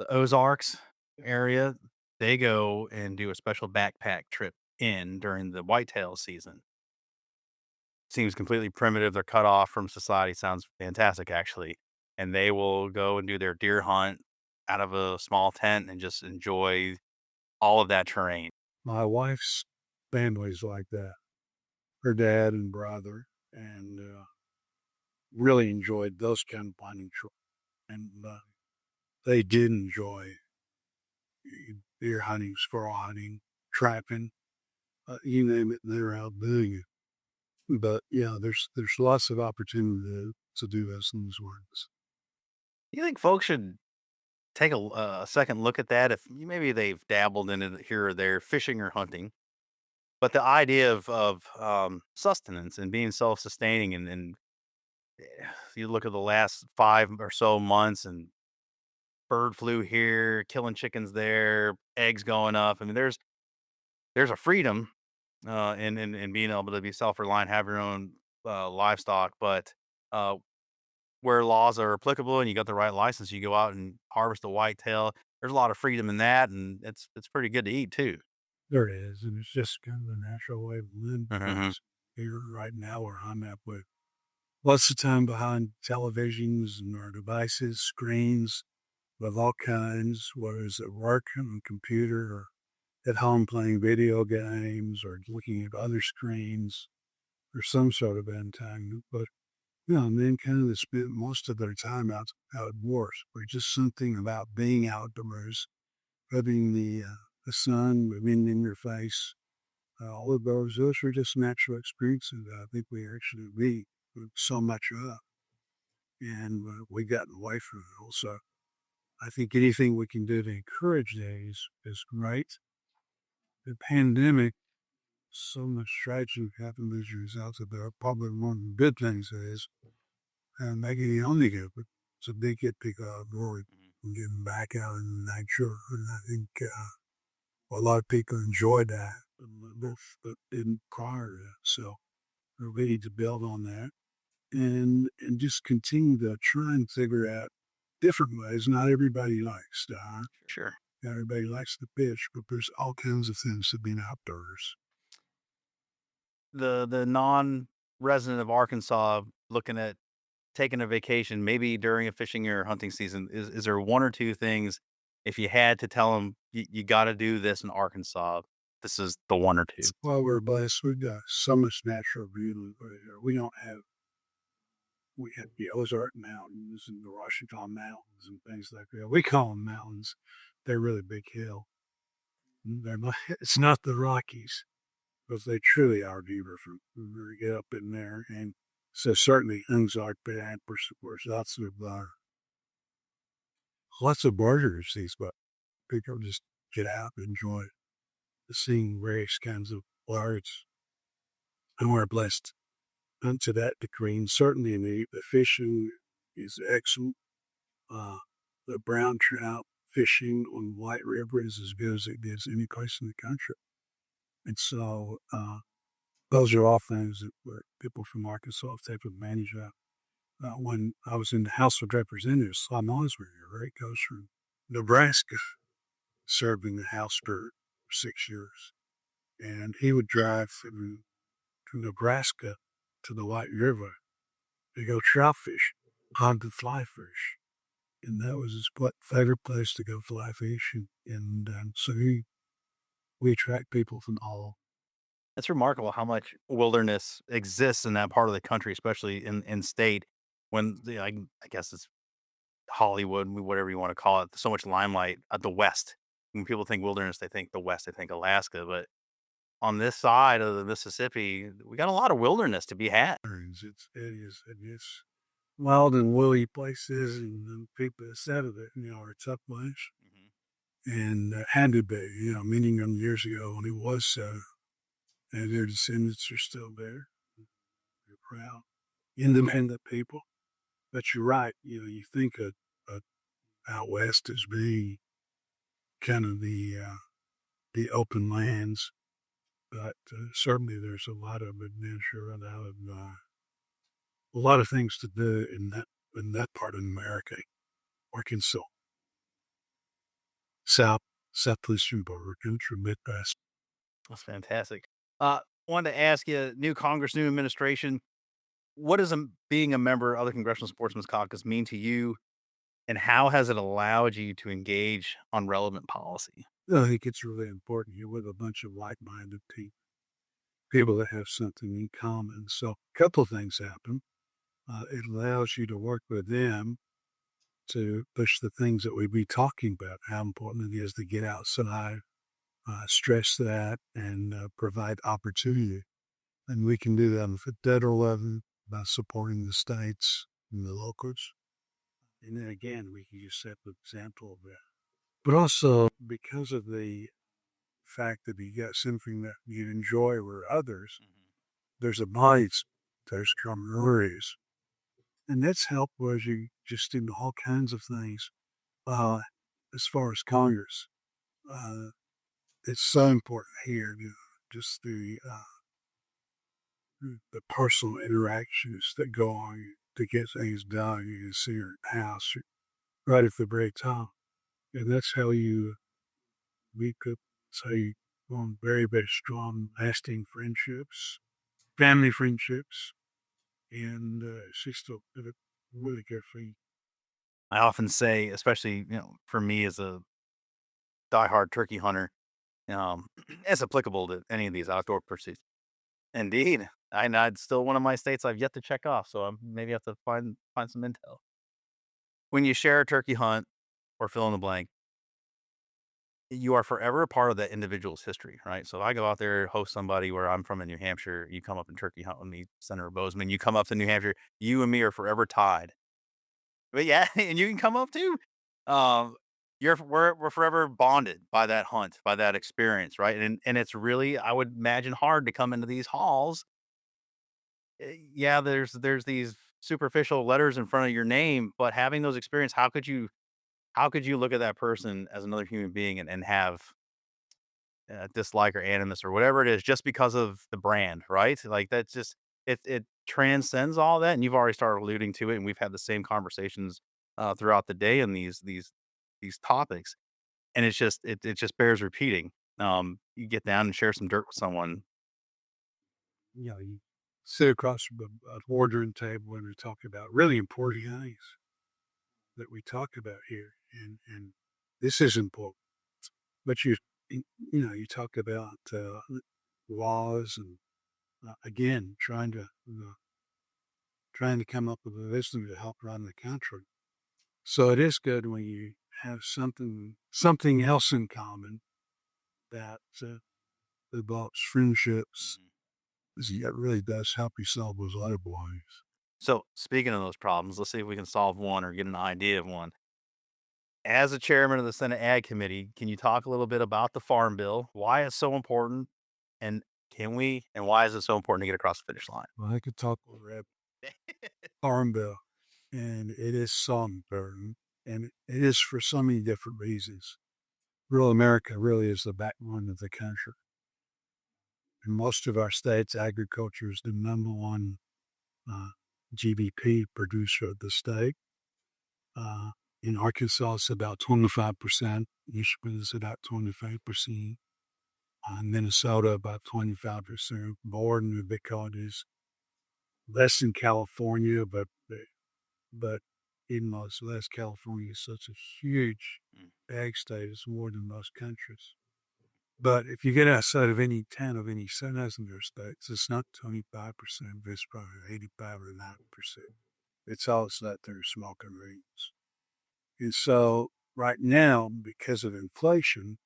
Ozarks area, they go and do a special backpack trip during the whitetail season. Seems completely primitive. They're cut off from society. Sounds fantastic, actually. And they will go and do their deer hunt out of a small tent and just enjoy all of that terrain. My wife's family's like that. Her dad and brother, and really enjoyed those kind of hunting trips. And they did enjoy deer hunting, squirrel hunting, trapping. You name it, they're out doing it. But yeah, there's lots of opportunity to do those things once. You think folks should take a second look at that if maybe they've dabbled in it here or there, fishing or hunting, but the idea of sustenance and being self-sustaining and you look at the last 5 or so months and bird flu here, killing chickens there, eggs going up. I mean, there's a freedom in being able to be self-reliant, have your own livestock, but uh, where laws are applicable and you got the right license, you go out and harvest a whitetail. There's a lot of freedom in that, and it's pretty good to eat too. There is, and it's just kind of the natural way of living. Mhm. Here right now where I'm at with lots of time behind televisions and our devices, screens of all kinds, whether it's at work on a computer or at home playing video games or looking at other screens or some sort of entanglement. But men kind of spend most of their time outdoors. Or just something about being outdoors, rubbing the sun, the wind in your face. All of those are just natural experiences that I think we actually need so much of. And we've gotten away from it. Also, I think anything we can do to encourage these is great. The pandemic, so much tragedy happened as a result of that. Probably one of the good things is, and making it only good, but it's a big get people outdoors and getting back out in the nature. And I think a lot of people enjoyed that, but didn't prior to that. So we're ready to build on that and just continue to try and figure out different ways. Not everybody likes to hunt. Sure. Not everybody likes to fish, but there's all kinds of things to being outdoors. The non-resident of Arkansas looking at taking a vacation, maybe during a fishing or hunting season, is there one or two things if you had to tell them you got to do this in Arkansas, this is the one or two? Well, we're blessed. We've got so much natural beauty right here. We have the Ozark Mountains and the Washington Mountains and things like that. We call them mountains. They're really big hill. It's not the Rockies, because they truly are beautiful. We get up in there, and so certainly Ozark Band, of course, lots of border disease, but people just get out and enjoy seeing various kinds of birds. And we're blessed to that degree. And certainly the fishing is excellent. The brown trout fishing on White River is as good as it gets any place in the country. And so those are all things that people from Arkansas take advantage of. When I was in the House of Representatives, Sly Oswald, right, goes from Nebraska, served in the House for 6 years. And he would drive from Nebraska to the White River to go trout fish, hunt and fly fish. And that was his favorite place to go fly fishing. And so we attract people from all. It's remarkable how much wilderness exists in that part of the country, especially in state when I guess it's Hollywood, whatever you want to call it, so much limelight at the West. When people think wilderness, they think the West, they think Alaska. But on this side of the Mississippi, we got a lot of wilderness to be had. It's wild and woolly places, and the people that settled it, are a tough place. And had to be, many years ago when it was so. And their descendants are still there. They're proud, independent people. But you're right, you think of out west as being kind of the open lands, but certainly there's a lot of adventure and a lot of things to do in that part of America, Arkansas, southwestern border country, Midwest. That's fantastic. Wanted to ask you, new Congress, new administration, what does being a member of the Congressional Sportsmen's Caucus mean to you, and how has it allowed you to engage on relevant policy? I think it's really important. You're with a bunch of like-minded people that have something in common. So a couple of things happen. It allows you to work with them to push the things that we'd be talking about, how important it is to get outside, stress that and provide opportunity. And we can do that on the federal level by supporting the states and the locals. And then again, we can just set the example of that. But also because of the fact that you got something that you enjoy with others, there's a bias, there's camaraderies. And that's helpful as you just do all kinds of things. As far as Congress, it's so important here, just the personal interactions that go on to get things done. You can see your house right at the very top. And that's how we could say on very, very strong, lasting friendships, family friendships, and it's just a really good thing. I often say, especially for me as a diehard turkey hunter, it's applicable to any of these outdoor pursuits. Indeed, I know it's still one of my states I've yet to check off, so I maybe have to find some intel. When you share a turkey hunt or fill in the blank, you are forever a part of that individual's history, right? So if I go out there, host somebody where I'm from in New Hampshire, you come up and turkey hunt with me, Senator Boozman, you come up to New Hampshire, you and me are forever tied. But yeah, and you can come up too. Um, we're forever bonded by that hunt, by that experience, right? And it's really, I would imagine, hard to come into these halls. Yeah, there's these superficial letters in front of your name, but having those experience, how could you look at that person as another human being and have dislike or animus or whatever it is just because of the brand, right? Like that's just it transcends all that, and you've already started alluding to it, and we've had the same conversations throughout the day in these topics, and it just bears repeating. You get down and share some dirt with someone. You sit across from a ordering table and we talk about really important things that we talk about here, and this is important. But you talk about laws and again trying to come up with a wisdom to help run the country. So it is good when you have something else in common that involves friendships. It really does help you solve those other problems. So speaking of those problems, let's see if we can solve one or get an idea of one. As a chairman of the Senate Ag Committee, can you talk a little bit about the Farm Bill? Why it's so important, and why is it so important to get across the finish line? Well, I could talk over Farm Bill, and it is so important, and it is for so many different reasons. Rural America really is the backbone of the country. In most of our states, agriculture is the number one GDP producer of the state. In Arkansas, it's about 25%. Michigan is about 25%. Minnesota, about 25%. Borden, because it is less than California, but even though it's less, California is such a huge ag state, it's more than most countries. But if you get outside of any town of any size in their states, it's not 25%, but it's probably 85 or 90%. It's all that they're small convenience. And so right now, because of inflation,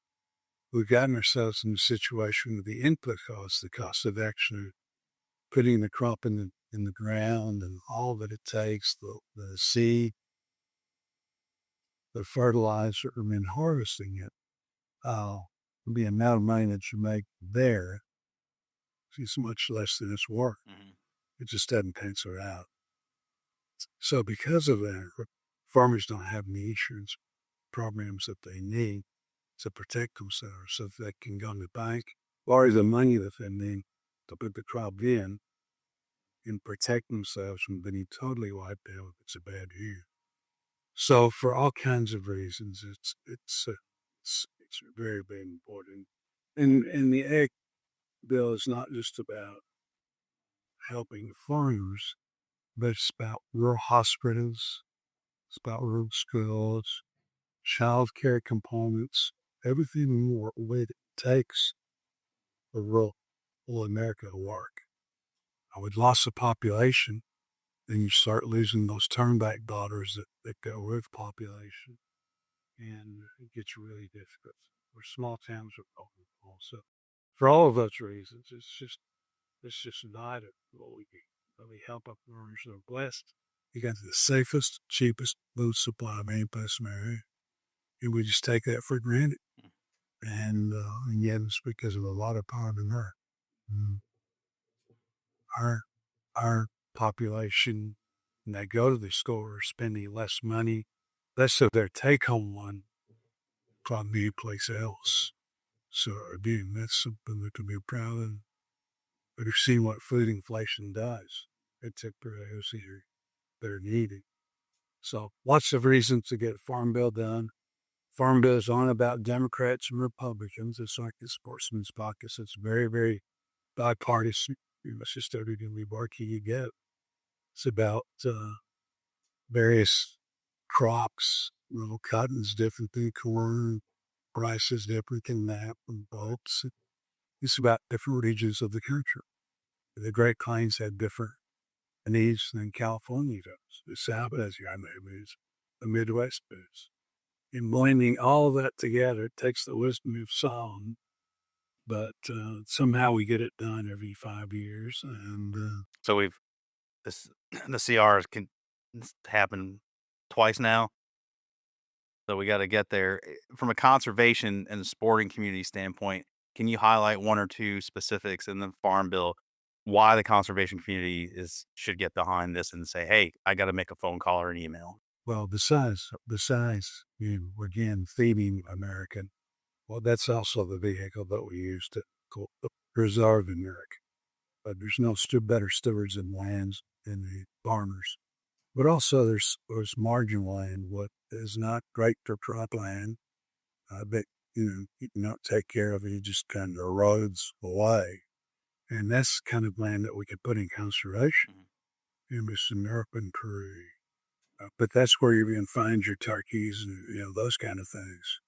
we've gotten ourselves in a situation with the input costs, the cost of actually putting the crop in the ground and all that it takes, the seed, the fertilizer, and then harvesting it. The amount of money that you make there is much less than it's worth. It just doesn't pencil out. So because of that, farmers don't have the insurance programs that they need to protect themselves so that they can go to the bank, borrow the money that they need to put the crop in and protect themselves from being totally wiped out if it's a bad year. So for all kinds of reasons, it's very, very important. And the ag bill is not just about helping farmers, but it's about rural hospitals, it's about rural schools, child care components, everything more what it takes for rural America to work. With loss of population, then you start losing those turnback dollars that go with population, and it gets really difficult. Where small towns are open. So for all of those reasons, it's just not what we can really help our farmers. Are blessed. You got the safest, cheapest food supply of any place in America. And we just take that for granted. And yet it's because of a lot of hard work. Mm. Our population, and they go to the store spending less money, less of their take-home one from any place else. So again, that's something to be proud of. But you've seen what food inflation does. It took those here that are needed. So lots of reasons to get a farm bill done. Farm bill is on about Democrats and Republicans. It's like the Sportsman's Caucus. It's very, very bipartisan. It's just everything we barky you get. It's about various crops. Cotton's different than corn. Rice is different than that and bulbs. It's about different regions of the country. The Great Plains had different needs than California does. The South has needs. The Midwest does. In blending all of that together, it takes the wisdom of Solomon, but somehow we get it done every 5 years. And So we've the CRs can happen twice now. So we got to get there. From a conservation and sporting community standpoint. Can you highlight one or two specifics in the farm bill why the conservation community should get behind this and say, hey, I got to make a phone call or an email? well, besides again, feeding American, well, that's also the vehicle that we use to preserve America. But there's no better stewards in lands than the farmers. But also there's marginal land, what is not great for cropland, but you don't take care of it, it just kind of erodes away. And that's the kind of land that we could put in conservation in this American Prairie. But that's where you're going to find your turkeys and those kind of things.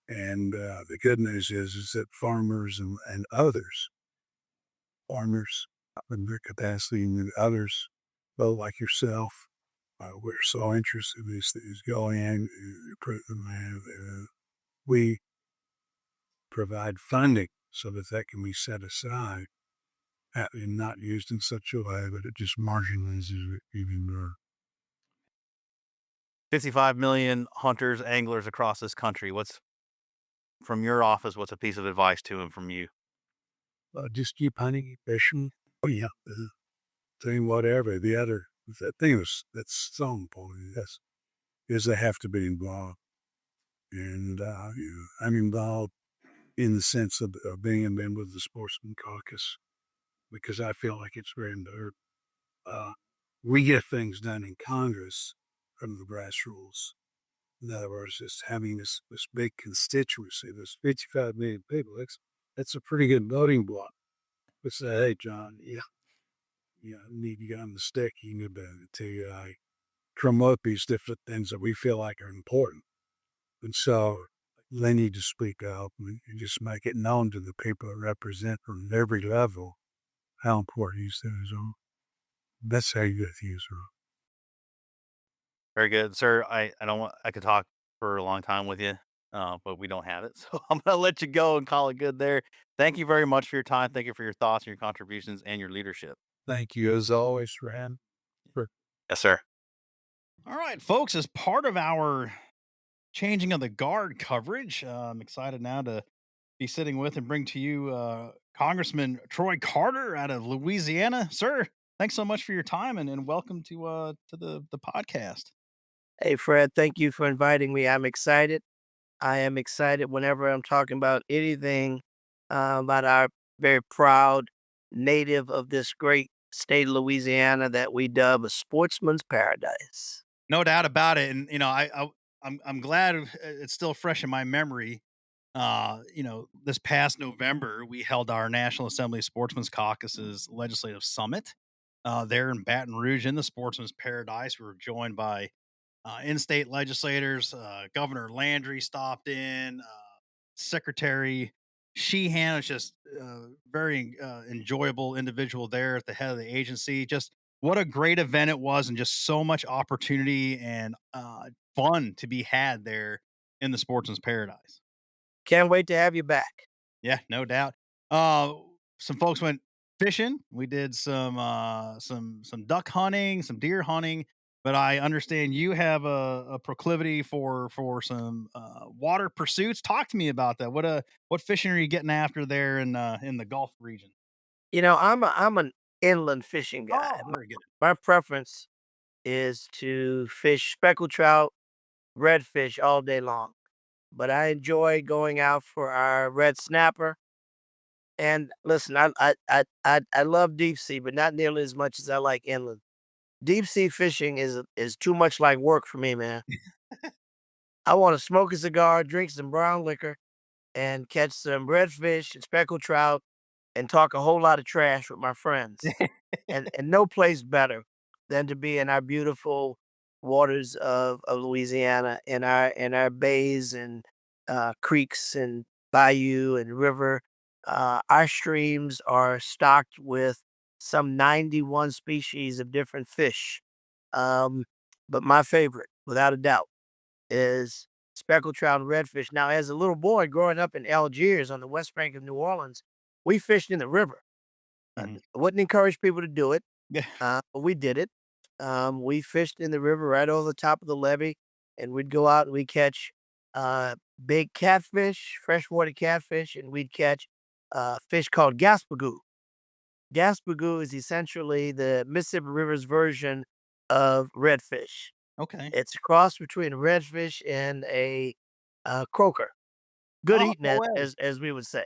And the good news is that farmers and others, farmers in their capacity and others, both like yourself, we're so interested in these things going in. We provide funding so that can be set aside and not used in such a way that it just marginalizes it even more. 55 million hunters, anglers across this country. From your office, what's a piece of advice to them from you? Just keep hunting, fishing. Oh yeah, doing whatever. That thing that's so important. Is they have to be involved, and I'm involved in the sense of being a member of the Sportsman Caucus because I feel like it's very important. We get things done in Congress from the grassroots. In other words, just having this big constituency, this 55 million people, that's a pretty good voting block. But say, hey, John, I need to get on the stick. You need to promote these different things that we feel like are important. And so they need to speak up and just make it known to the people that represent from every level how important these things are. That's how you get to use them. Very good, sir. I could talk for a long time with you, but we don't have it. So I'm going to let you go and call it good there. Thank you very much for your time. Thank you for your thoughts and your contributions and your leadership. Thank you, as always, Ran. Yes, sir. All right, folks, as part of our changing of the guard coverage, I'm excited now to be sitting with and bring to you Congressman Troy Carter out of Louisiana. Sir, thanks so much for your time and welcome to the podcast. Hey, Fred, thank you for inviting me. I'm excited. I am excited whenever I'm talking about anything about our very proud native of this great state of Louisiana that we dub a sportsman's paradise. No doubt about it, and I'm glad it's still fresh in my memory. This past November we held our National Assembly Sportsmen's Caucus's legislative summit there in Baton Rouge in the Sportsman's Paradise. We were joined by in-state legislators. Governor Landry stopped in. Secretary Sheehan was just very enjoyable individual there at the head of the agency. Just what a great event it was, and just so much opportunity and fun to be had there in the Sportsman's Paradise. Can't wait to have you back. Yeah, no doubt. Uh, some folks went fishing. We did some duck hunting, some deer hunting. But I understand you have a proclivity for some water pursuits. Talk to me about that. What fishing are you getting after there in the Gulf region? I'm an inland fishing guy. Oh, very good. My preference is to fish speckled trout, redfish all day long. But I enjoy going out for our red snapper. And listen, I love deep sea, but not nearly as much as I like inland. Deep sea fishing is too much like work for me, man. I want to smoke a cigar, drink some brown liquor, and catch some redfish and speckled trout and talk a whole lot of trash with my friends. And no place better than to be in our beautiful waters of Louisiana, in our bays and creeks and bayou and river. Our streams are stocked with some 91 species of different fish. Um, but my favorite, without a doubt, is speckled trout and redfish. Now, as a little boy growing up in Algiers on the west bank of New Orleans, we fished in the river. Mhm. I wouldn't encourage people to do it, Yeah. but we did it. We fished in the river right over the top of the levee, and we'd go out and we'd catch uh, big catfish, freshwater catfish, and we'd catch fish called gaspagoo. Gaspagoo is essentially the Mississippi River's version of redfish. Okay. It's a cross between a redfish and a croaker. Good Oh, eating, no way. as we would say.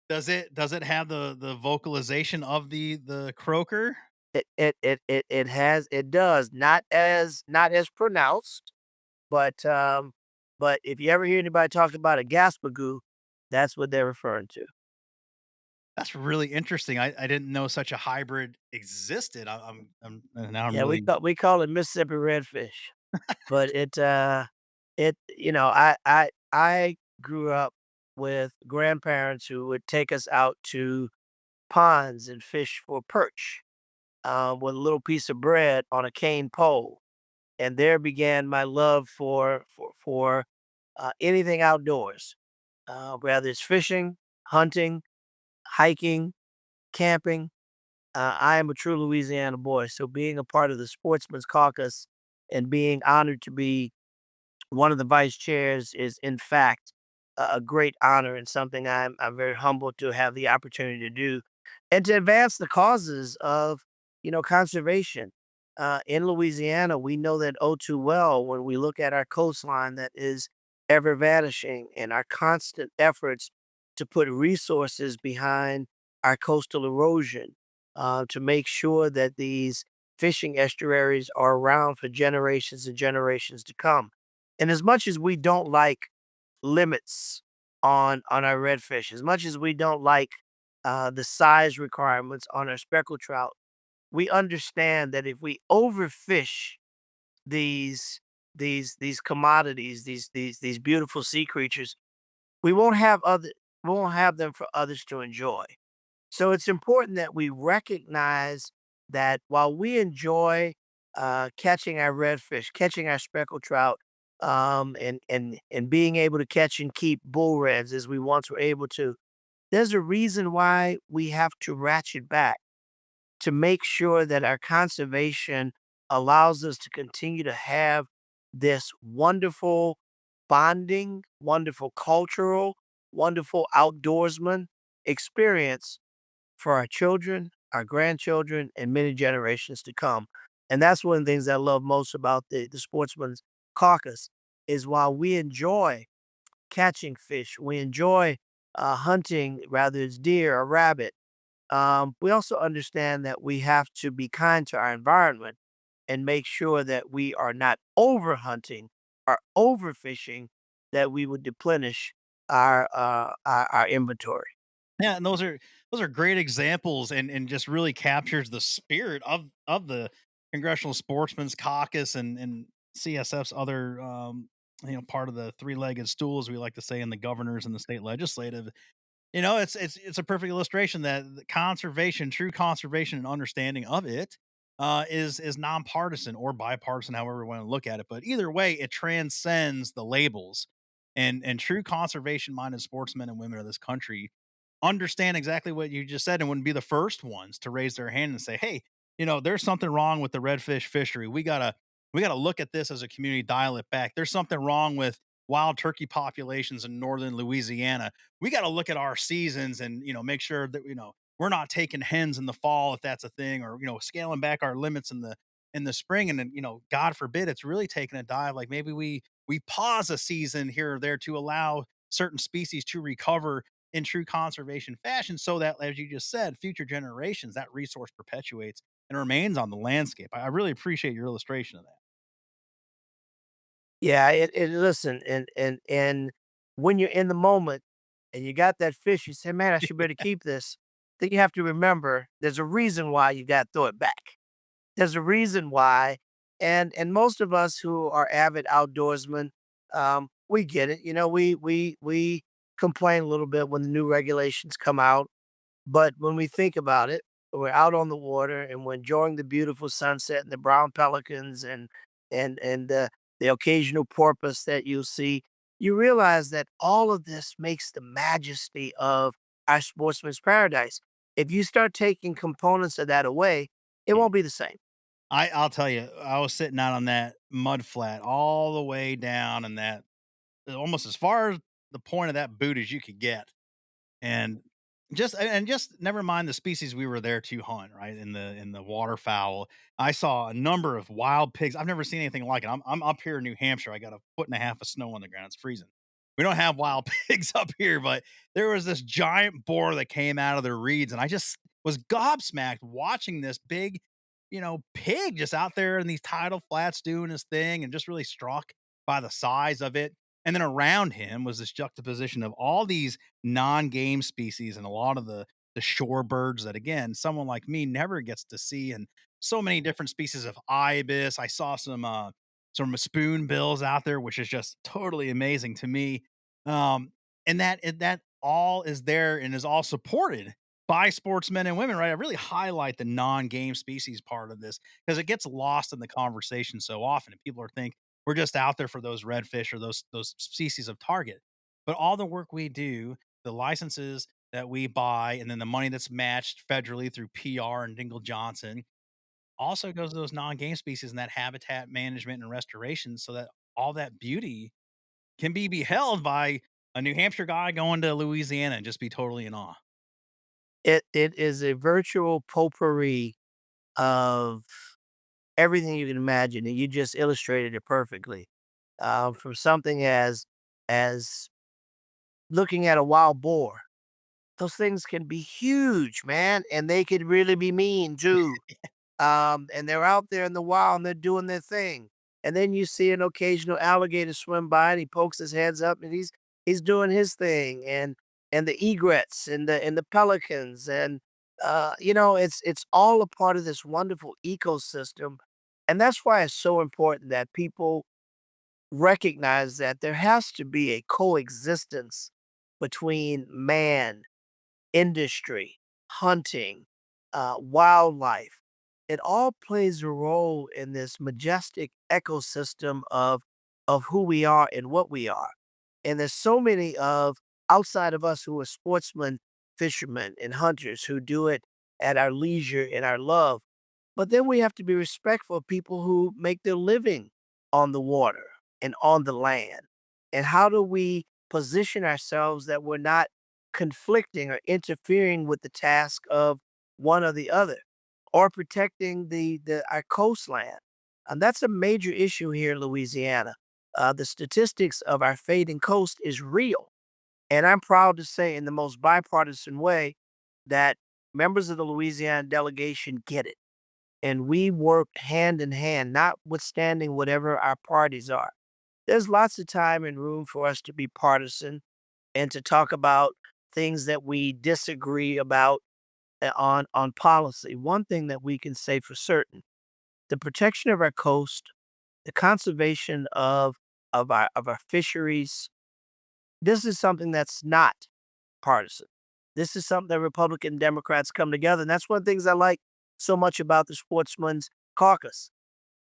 Does it have the vocalization of the croaker? It does, not as pronounced, but, if you ever hear anybody talk about a gaspagoo, that's what they're referring to. That's really interesting. I didn't know such a hybrid existed. Now I'm Yeah, really we call it Mississippi redfish, but I grew up with grandparents who would take us out to ponds and fish for perch, with a little piece of bread on a cane pole. And there began my love for anything outdoors, whether it's fishing, hunting, hiking, camping. I am a true Louisiana boy, so being a part of the Sportsman's Caucus and being honored to be one of the vice chairs is, in fact, a great honor and something I'm very humbled to have the opportunity to do, and to advance the causes of conservation. In Louisiana, we know that oh too well when we look at our coastline that is ever vanishing, and our constant efforts to put resources behind our coastal erosion, to make sure that these fishing estuaries are around for generations and generations to come. And as much as we don't like limits on our redfish, as much as we don't like the size requirements on our speckled trout, we understand that if we overfish these these commodities, these beautiful sea creatures, we won't have them for others to enjoy. So it's important that we recognize that while we enjoy catching our redfish, catching our speckled trout, and being able to catch and keep bull reds as we once were able to, there's a reason why we have to ratchet back to make sure that our conservation allows us to continue to have this wonderful bonding, wonderful cultural, wonderful outdoorsman experience for our children, our grandchildren, and many generations to come. And that's one of the things I love most about the Sportsman's Caucus is while we enjoy catching fish, we enjoy hunting, whether it's deer or rabbit. We also understand that we have to be kind to our environment and make sure that we are not over hunting or overfishing, that we would deplenish our inventory. Yeah, and those are great examples and just really captures the spirit of the Congressional Sportsmen's Caucus and CSF's other part of the three-legged stool, as we like to say, in the governors and the state legislative. It's a perfect illustration that the conservation, true conservation and understanding of it, is nonpartisan or bipartisan, however we want to look at it. But either way, it transcends the labels. And true conservation minded sportsmen and women of this country understand exactly what you just said and wouldn't be the first ones to raise their hand and say, "Hey, there's something wrong with the redfish fishery. We gotta look at this as a community, dial it back. There's something wrong with wild turkey populations in northern Louisiana. We got to look at our seasons and make sure that we're not taking hens in the fall if that's a thing, or scaling back our limits in the spring. And then God forbid it's really taking a dive. Like maybe we pause a season here or there to allow certain species to recover in true conservation fashion, so that, as you just said, future generations, that resource perpetuates and remains on the landscape. I really appreciate your illustration of that. Yeah, listen, and when you're in the moment and you got that fish, you say, "Man, I should better keep this." Then you have to remember there's a reason why you got to throw it back. There's a reason why, and most of us who are avid outdoorsmen, we get it. We complain a little bit when the new regulations come out, but when we think about it, we're out on the water and we're enjoying the beautiful sunset and the brown pelicans and the occasional porpoise that you'll see. You realize that all of this makes the majesty of our sportsman's paradise. If you start taking components of that away, it Yeah. won't be the same. I'll tell you, I was sitting out on that mud flat all the way down, and that almost as far as the point of that boot as you could get. And just never mind the species we were there to hunt, right? In the waterfowl. I saw a number of wild pigs. I've never seen anything like it. I'm up here in New Hampshire. I got a foot and a half of snow on the ground. It's freezing. We don't have wild pigs up here, but there was this giant boar that came out of the reeds, and I just was gobsmacked watching this big, pig just out there in these tidal flats doing his thing, and just really struck by the size of it. And then around him was this juxtaposition of all these non-game species and a lot of the shore birds that, again, someone like me never gets to see, and so many different species of ibis. I saw some spoonbills out there, which is just totally amazing to me. um and that all is there and is all supported by sportsmen and women, right? I really highlight the non-game species part of this because it gets lost in the conversation so often, and people are think we're just out there for those redfish or those species of target. But all the work we do, the licenses that we buy, and then the money that's matched federally through PR and Dingle Johnson also goes to those non-game species and that habitat management and restoration, so that all that beauty can be beheld by a New Hampshire guy going to Louisiana and just be totally in awe. It is a virtual potpourri of everything you can imagine, and you just illustrated it perfectly. From something as looking at a wild boar. Those things can be huge, man, and they could really be mean too. And they're out there in the wild and they're doing their thing. And then you see an occasional alligator swim by and he pokes his heads up and he's doing his thing. And the egrets and the pelicans and it's all a part of this wonderful ecosystem. And that's why it's so important that people recognize that there has to be a coexistence between man, industry, hunting, wildlife. It all plays a role in this majestic ecosystem of who we are and what we are. And there's so many of outside of us who are sportsmen, fishermen, and hunters who do it at our leisure and our love. But then we have to be respectful of people who make their living on the water and on the land. And how do we position ourselves that we're not conflicting or interfering with the task of one or the other, or protecting the our coastline? And that's a major issue here in Louisiana. The statistics of our fading coast is real. And I'm proud to say, in the most bipartisan way, that members of the Louisiana delegation get it and we work hand in hand, notwithstanding whatever our parties are. There's lots of time and room for us to be partisan and to talk about things that we disagree about on policy. One thing that we can say for certain: the protection of our coast, the conservation of our fisheries. This is something that's not partisan. This is something that Republican and Democrats come together, and that's one of the things I like so much about the Sportsman's Caucus.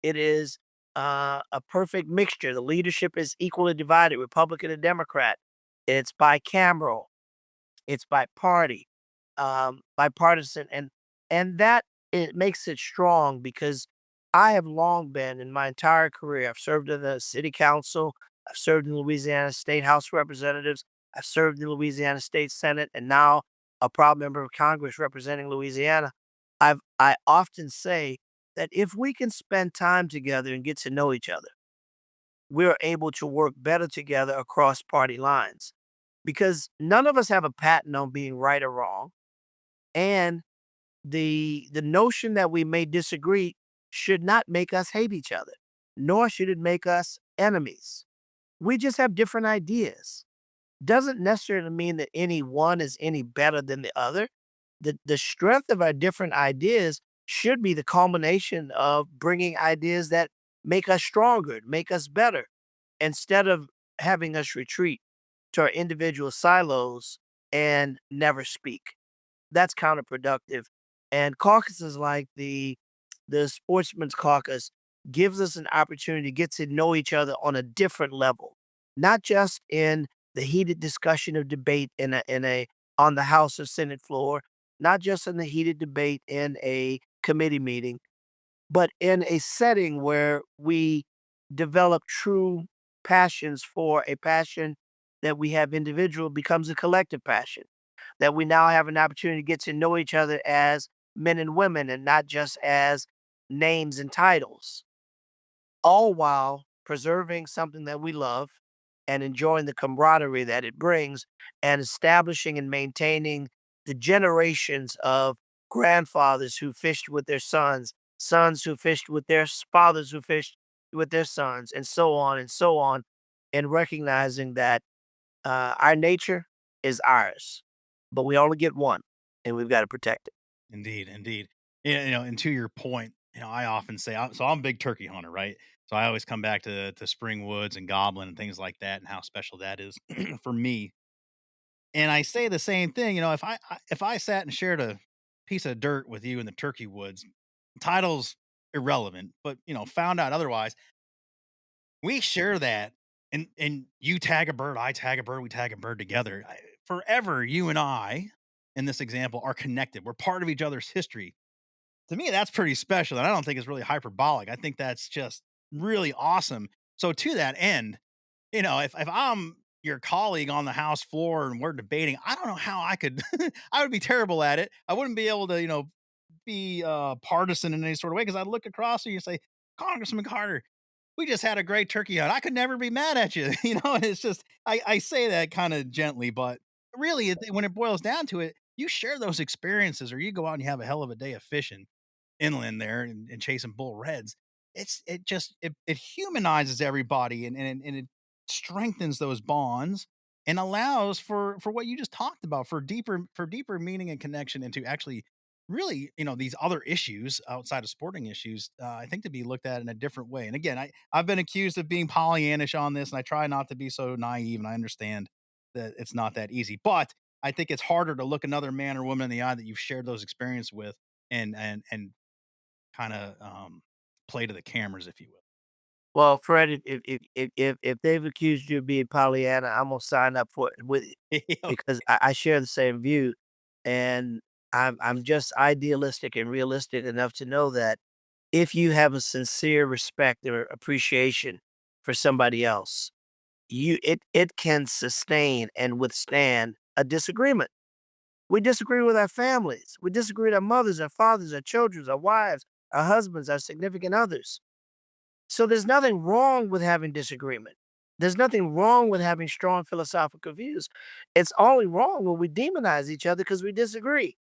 It is a perfect mixture. The leadership is equally divided, Republican and Democrat. It's bicameral. It's by party, bipartisan, and that it makes it strong because I have long been in my entire career. I've served in the city council. I've served in Louisiana State House of Representatives. I've served in the Louisiana State Senate, and now a proud member of Congress representing Louisiana. I often say that if we can spend time together and get to know each other, we're able to work better together across party lines because none of us have a patent on being right or wrong. And the notion that we may disagree should not make us hate each other, nor should it make us enemies. We just have different ideas. Doesn't necessarily mean that any one is any better than the other. The strength of our different ideas should be the culmination of bringing ideas that make us stronger, make us better, instead of having us retreat to our individual silos and never speak. That's counterproductive. And caucuses like the Sportsman's Caucus gives us an opportunity to get to know each other on a different level, not just in the heated discussion of debate in a on the House or Senate floor, not just in the heated debate in a committee meeting, but in a setting where we develop true passions for a passion that we have individual becomes a collective passion, that we now have an opportunity to get to know each other as men and women and not just as names and titles, all while preserving something that we love and enjoying the camaraderie that it brings and establishing and maintaining the generations of grandfathers who fished with their sons, sons who fished with their fathers who fished with their sons, and so on, and recognizing that our nature is ours, but we only get one, and we've got to protect it. Indeed, indeed. Yeah, and to your point, I often say, so I'm a big turkey hunter, right? So I always come back to spring woods and goblin and things like that, and how special that is for me. And I say the same thing, if I sat and shared a piece of dirt with you in the turkey woods, title's irrelevant, but found out otherwise, we share that, and you tag a bird, I tag a bird, we tag a bird together. Forever, you and I, in this example, are connected. We're part of each other's history. To me, that's pretty special, and I don't think it's really hyperbolic. I think that's just really awesome. So to that end, if I'm your colleague on the House floor and we're debating, I don't know how I could I would be terrible at it. I wouldn't be able to, be partisan in any sort of way because I'd look across and you say, Congressman Carter, we just had a great turkey hunt. I could never be mad at you. And it's just I say that kind of gently, but really when it boils down to it, you share those experiences or you go out and you have a hell of a day of fishing inland there and chasing bull reds. It humanizes everybody and it strengthens those bonds and allows for what you just talked about for deeper meaning and connection into actually really these other issues outside of sporting issues. I think to be looked at in a different way. And again, I've been accused of being Pollyannish on this, and I try not to be so naive. And I understand that it's not that easy, but I think it's harder to look another man or woman in the eye that you've shared those experiences with and kind of play to the cameras, if you will. Well, Fred, if they've accused you of being Pollyanna, I'm gonna sign up for it with you because I share the same view, and I'm just idealistic and realistic enough to know that if you have a sincere respect or appreciation for somebody else, it can sustain and withstand a disagreement. We disagree with our families. We disagree with our mothers, our fathers, our children, our wives, our husbands, our significant others. So there's nothing wrong with having disagreement. There's nothing wrong with having strong philosophical views. It's only wrong when we demonize each other because we disagree.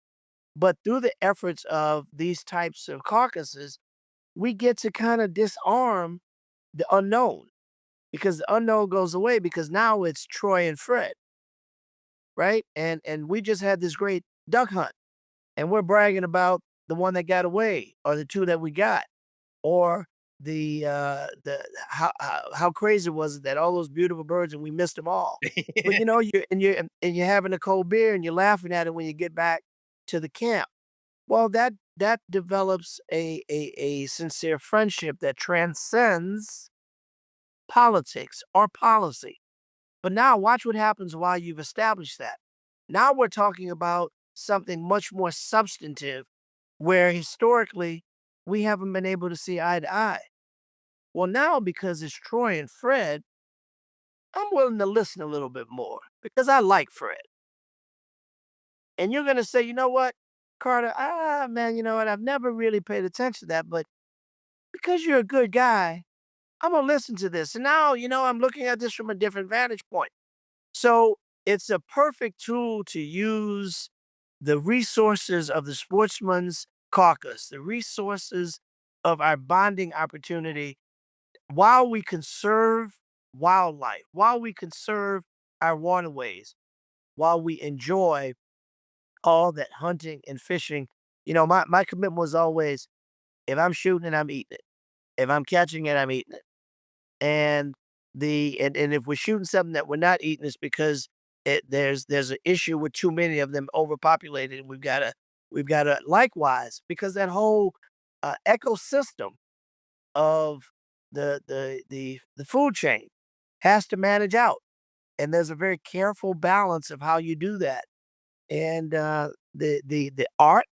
But through the efforts of these types of caucuses, we get to kind of disarm the unknown because the unknown goes away because now it's Troy and Fred, right? And we just had this great duck hunt and we're bragging about the one that got away or the two that we got or the how crazy was it that all those beautiful birds and we missed them all. But you're having a cold beer and you're laughing at it when you get back to the camp. Well, that develops a sincere friendship that transcends politics or policy. But now watch what happens while you've established that. Now we're talking about something much more substantive where historically we haven't been able to see eye to eye. Well, now because it's Troy and Fred, I'm willing to listen a little bit more because I like Fred. And you're going to say, you know what, Carter, man, you know what? I've never really paid attention to that, but because you're a good guy, I'm going to listen to this. And now, I'm looking at this from a different vantage point. So it's a perfect tool to use the resources of the Sportsman's Caucus, the resources of our bonding opportunity while we conserve wildlife, while we conserve our waterways, while we enjoy all that hunting and fishing. My commitment was always if I'm shooting it, I'm eating it. If I'm catching it, I'm eating it. And and if we're shooting something that we're not eating, it's because there's an issue with too many of them overpopulated. And we've gotta likewise because that whole ecosystem of the food chain has to manage out. And there's a very careful balance of how you do that. And the art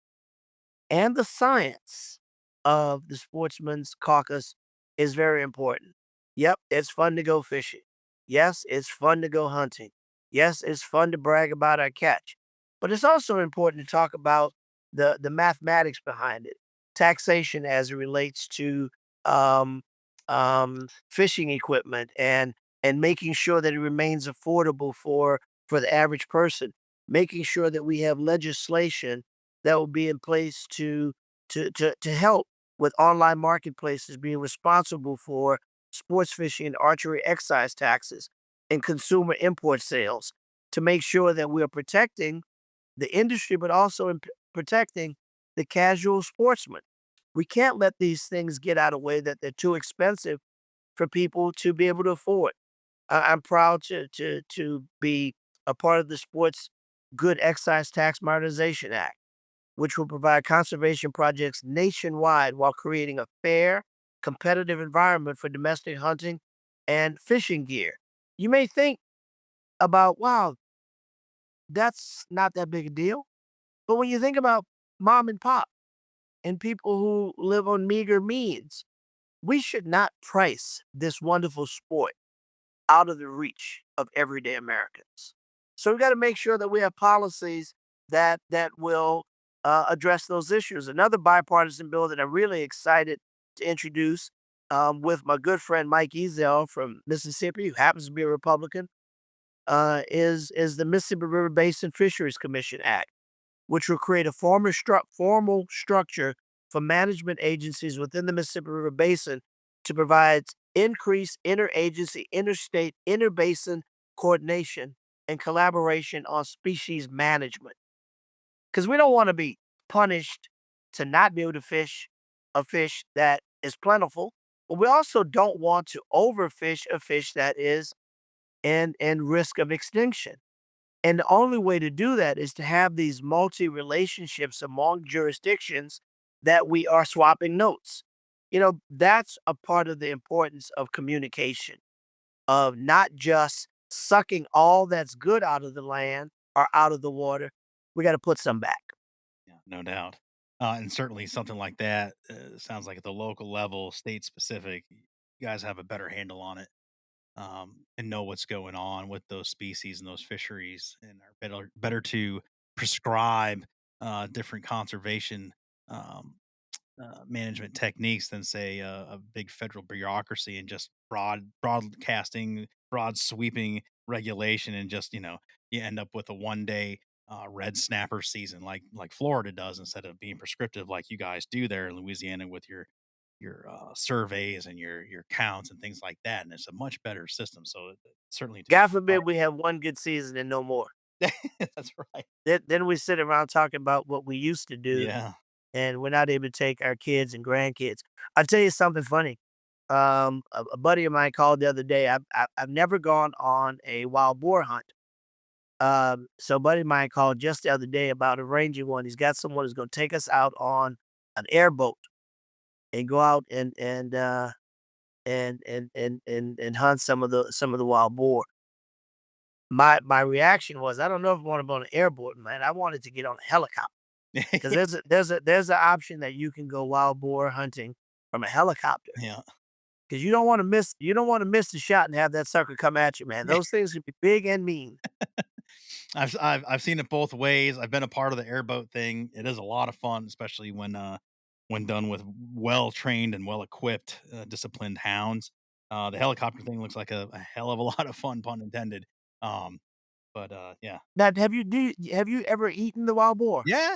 and the science of the Sportsman's Caucus is very important. Yep, it's fun to go fishing. Yes, it's fun to go hunting. Yes, it's fun to brag about our catch. But it's also important to talk about the mathematics behind it, taxation as it relates to um, fishing equipment and making sure that it remains affordable for the average person, making sure that we have legislation that will be in place to help with online marketplaces being responsible for sports fishing and archery excise taxes and consumer import sales to make sure that we are protecting the industry, but also protecting the casual sportsman. We can't let these things get out of way that they're too expensive for people to be able to afford. I'm proud to be a part of the Sports Good Excise Tax Modernization Act, which will provide conservation projects nationwide while creating a fair, competitive environment for domestic hunting and fishing gear. You may think about, wow, that's not that big a deal. But when you think about mom and pop and people who live on meager means, we should not price this wonderful sport out of the reach of everyday Americans. So we got to make sure that we have policies that will address those issues. Another bipartisan bill that I'm really excited to introduce with my good friend Mike Ezel from Mississippi, who happens to be a Republican, is the Mississippi River Basin Fisheries Commission Act, which will create a formal structure for management agencies within the Mississippi River Basin to provide increased interagency, interstate, interbasin coordination and collaboration on species management. Because we don't want to be punished to not be able to fish a fish that is plentiful, but we also don't want to overfish a fish that is in risk of extinction. And the only way to do that is to have these multi relationships among jurisdictions that we are swapping notes. That's a part of the importance of communication, of not just sucking all that's good out of the land or out of the water. We got to put some back. Yeah, no doubt. And certainly something like that sounds like at the local level, state specific, you guys have a better handle on it and know what's going on with those species and those fisheries, and are better to prescribe different conservation um, management techniques than say a big federal bureaucracy and just broadcasting, broad sweeping regulation, and just you end up with a 1 day red snapper season like Florida does instead of being prescriptive like you guys do there in Louisiana with your surveys and your counts and things like that, and it's a much better system. So certainly to God forbid we have one good season and no more. that's right. Then we sit around talking about what we used to do Yeah. and we're not able to take our kids and grandkids. I'll tell you something funny. A buddy of mine called the other day. I've never gone on a wild boar hunt, So a buddy of mine called just the other day about arranging one. He's got someone who's going to take us out on an airboat and go out and hunt some of the wild boar. My reaction was, I don't know if I want to go on an airboat, man. I wanted to get on a helicopter because there's an option that you can go wild boar hunting from a helicopter Yeah. because you don't want to miss the shot and have that sucker come at you, man. Those things can be big and mean. I've seen it both ways. I've been a part of the airboat thing. It is a lot of fun, especially when done with well trained and well equipped, disciplined hounds. The helicopter thing looks like a hell of a lot of fun, pun intended. Um, but yeah, Now, have you ever eaten the wild boar? yeah.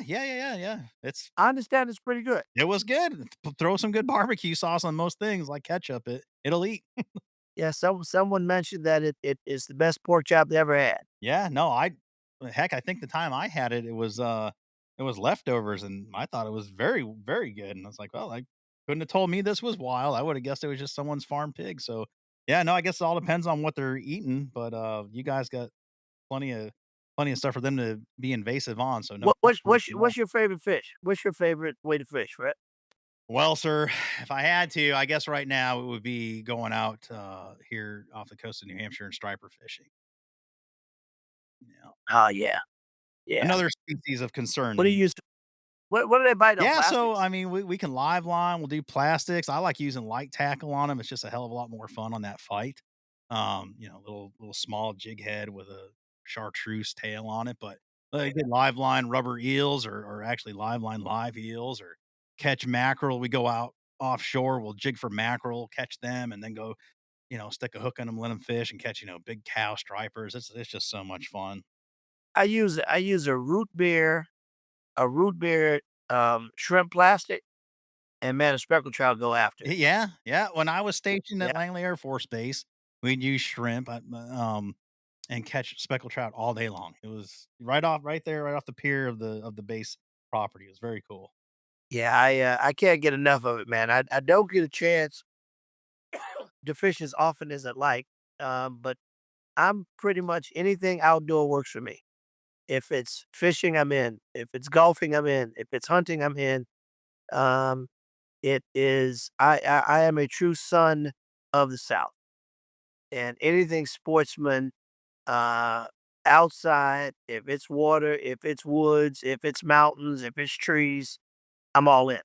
I understand it's pretty good. It was good. Throw some good barbecue sauce on most things like ketchup. It'll eat. Yeah, someone mentioned that it is the best pork chop they ever had. Yeah, no, heck, I think the time I had it, it was leftovers, and I thought it was very, very good, and I was like, "Well, I couldn't have told me this was wild. I would have guessed it was just someone's farm pig." So, yeah, no, I guess it all depends on what they're eating, but, you guys got plenty of stuff for them to be invasive on, so no What what's problem what's at all. what's your favorite fish? What's your favorite way to fish, Fred? Well, sir, if I had to, I guess right now it would be going out, here off the coast of New Hampshire and striper fishing. Yeah. Oh, yeah, yeah. Another species of What do concern. you use? What do they bite on, Yeah, so, plastics? I mean, we can live line, we'll do plastics. I like using light tackle on them. It's just a hell of a lot more fun on that fight. Little small jig head with a chartreuse tail on it, but you get live line rubber eels or actually live line live eels or catch mackerel. We go out offshore, we'll jig for mackerel, catch them, and then go, stick a hook in them, let them fish and catch, big cow stripers. It's just so much fun. I use a root beer, shrimp plastic, and man, a speckled trout go after it. Yeah, yeah. When I was stationed Yeah. at Langley Air Force Base, we'd use shrimp, and catch speckled trout all day long. It was right there, right off the pier of the base property. It was very cool. Yeah, I can't get enough of it, man. I don't get a chance to fish as often as I'd like, but I'm pretty much anything outdoor works for me. If it's fishing, I'm in. If it's golfing, I'm in. If it's hunting, I'm in. Um, it is I am a true son of the South, and anything sportsman, uh, outside, if it's water, if it's woods, if it's mountains, if it's trees, I'm all in.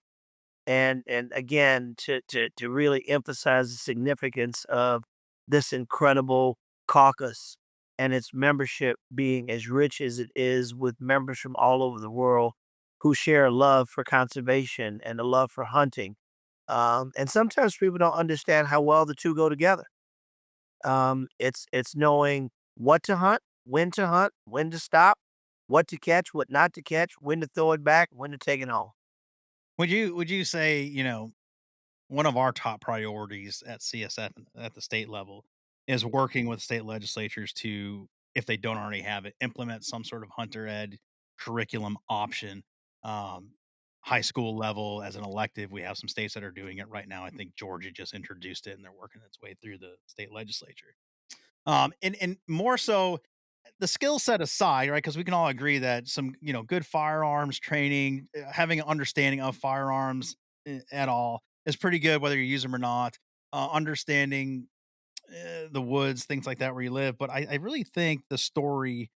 And again, to really emphasize the significance of this incredible caucus and its membership being as rich as it is with members from all over the world who share a love for conservation and a love for hunting. And sometimes people don't understand how well the two go together. It's knowing what to hunt, when to stop, what to catch, what not to catch, when to throw it back, when to take it home. Would you say, one of our top priorities at CSF at the state level is working with state legislatures to, if they don't already have it, implement some sort of hunter ed curriculum option. Um, High school level as an elective, we have some states that are doing it right now. I think Georgia just introduced it and they're working its way through the state legislature. And more so the skill set aside, right? Because we can all agree that some, good firearms training, having an understanding of firearms at all is pretty good, whether you use them or not. Understanding the woods, things like that, where you live. But I really think the story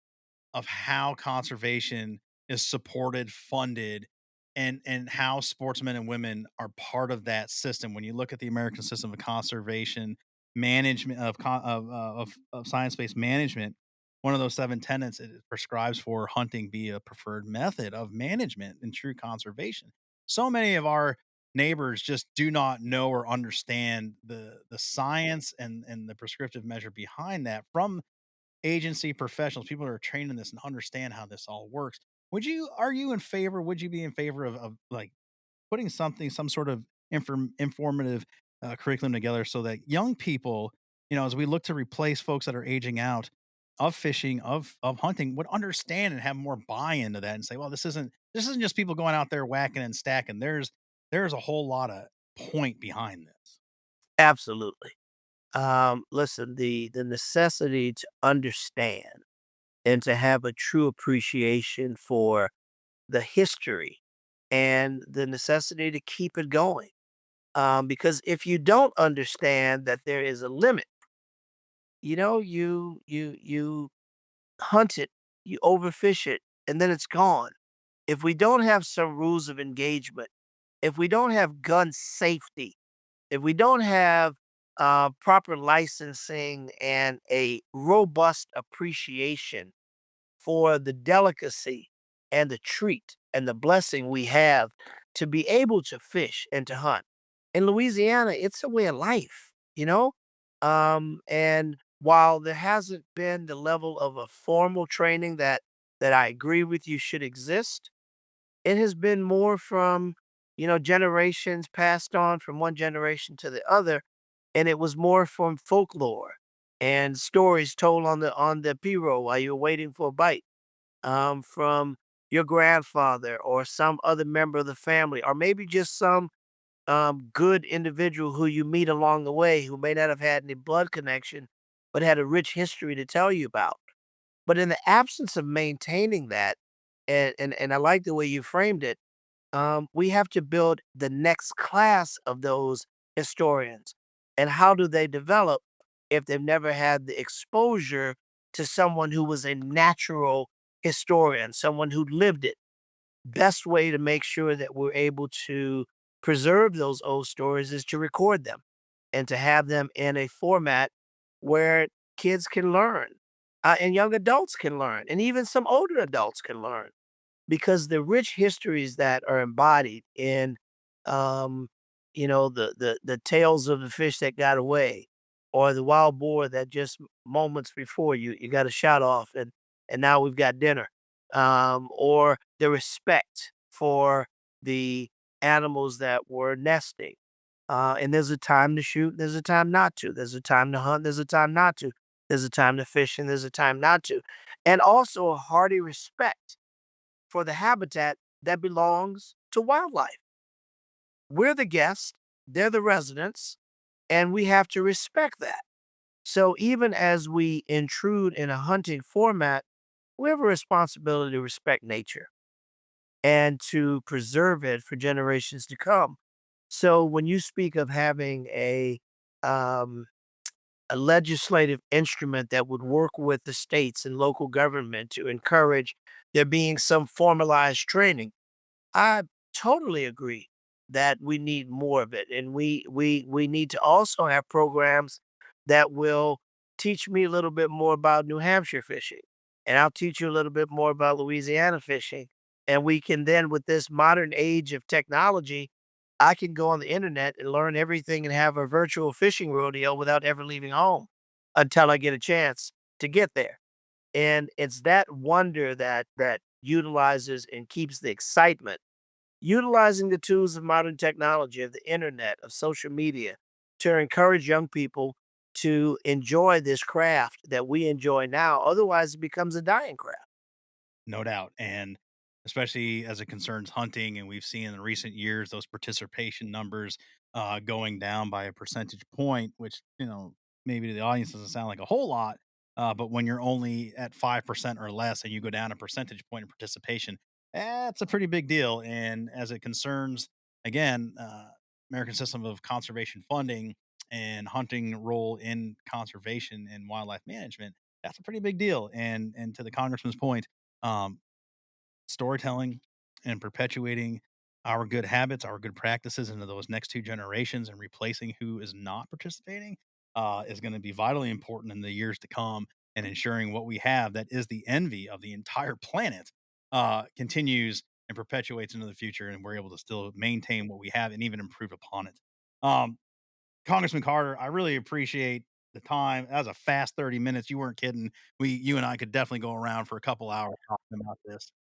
of how conservation is supported, funded, and how sportsmen and women are part of that system. When you look at the American system of conservation management of science-based management, one of those seven tenets it prescribes for hunting be a preferred method of management and true conservation. So many of our neighbors just do not know or understand the science and the prescriptive measure behind that from agency professionals, people who are trained in this and understand how this all works. Would you be in favor of like putting some sort of informative curriculum together so that young people, as we look to replace folks that are aging out of fishing, of hunting, would understand and have more buy-in to that and say, well, this isn't just people going out there whacking and stacking. There's a whole lot of point behind this. Absolutely. Listen, the necessity to understand and to have a true appreciation for the history and the necessity to keep it going. Because if you don't understand that there is a limit, you hunt it, you overfish it, and then it's gone. If we don't have some rules of engagement, if we don't have gun safety, if we don't have proper licensing and a robust appreciation for the delicacy and the treat and the blessing we have to be able to fish and to hunt. In Louisiana, it's a way of life, you know? And while there hasn't been the level of a formal training that I agree with you should exist, it has been more from, generations passed on from one generation to the other, and it was more from folklore and stories told on the P-roll while you were waiting for a bite, from your grandfather or some other member of the family, or maybe just some good individual who you meet along the way who may not have had any blood connection, but had a rich history to tell you about. But in the absence of maintaining that, and I like the way you framed it, we have to build the next class of those historians. And how do they develop if they've never had the exposure to someone who was a natural historian, someone who lived it? Best way to make sure that we're able to preserve those old stories is to record them and to have them in a format where kids can learn, and young adults can learn, and even some older adults can learn, because the rich histories that are embodied in, um, the tales of the fish that got away, or the wild boar that just moments before you got a shot off, and now we've got dinner, or the respect for the animals that were nesting. And there's a time to shoot, there's a time not to. There's a time to hunt, there's a time not to. There's a time to fish, and there's a time not to. And also a hearty respect for the habitat that belongs to wildlife. We're the guests, they're the residents, and we have to respect that. So even as we intrude in a hunting format, we have a responsibility to respect nature and to preserve it for generations to come. So when you speak of having um, a legislative instrument that would work with the states and local government to encourage there being some formalized training, I totally agree that we need more of it, and we need to also have programs that will teach me a little bit more about New Hampshire fishing, and I'll teach you a little bit more about Louisiana fishing, and we can then, with this modern age of technology, I can go on the internet and learn everything and have a virtual fishing rodeo without ever leaving home until I get a chance to get there. And it's that wonder that utilizes and keeps the excitement, utilizing the tools of modern technology, of the internet, of social media, to encourage young people to enjoy this craft that we enjoy now. Otherwise, it becomes a dying craft. No doubt. And especially as it concerns hunting, and we've seen in recent years those participation numbers going down by a percentage point, which, maybe to the audience doesn't sound like a whole lot. But when you're only at 5% or less and you go down a percentage point in participation, that's a pretty big deal. And as it concerns, again, American system of conservation funding and hunting role in conservation and wildlife management, that's a pretty big deal. And to the congressman's point, um, storytelling and perpetuating our good habits, our good practices into those next two generations and replacing who is not participating is going to be vitally important in the years to come, and ensuring what we have that is the envy of the entire planet continues and perpetuates into the future, and we're able to still maintain what we have and even improve upon it. Um, Congressman Carter, I really appreciate the time. That was a fast 30 minutes. You weren't kidding. You and I could definitely go around for a couple hours talking about this.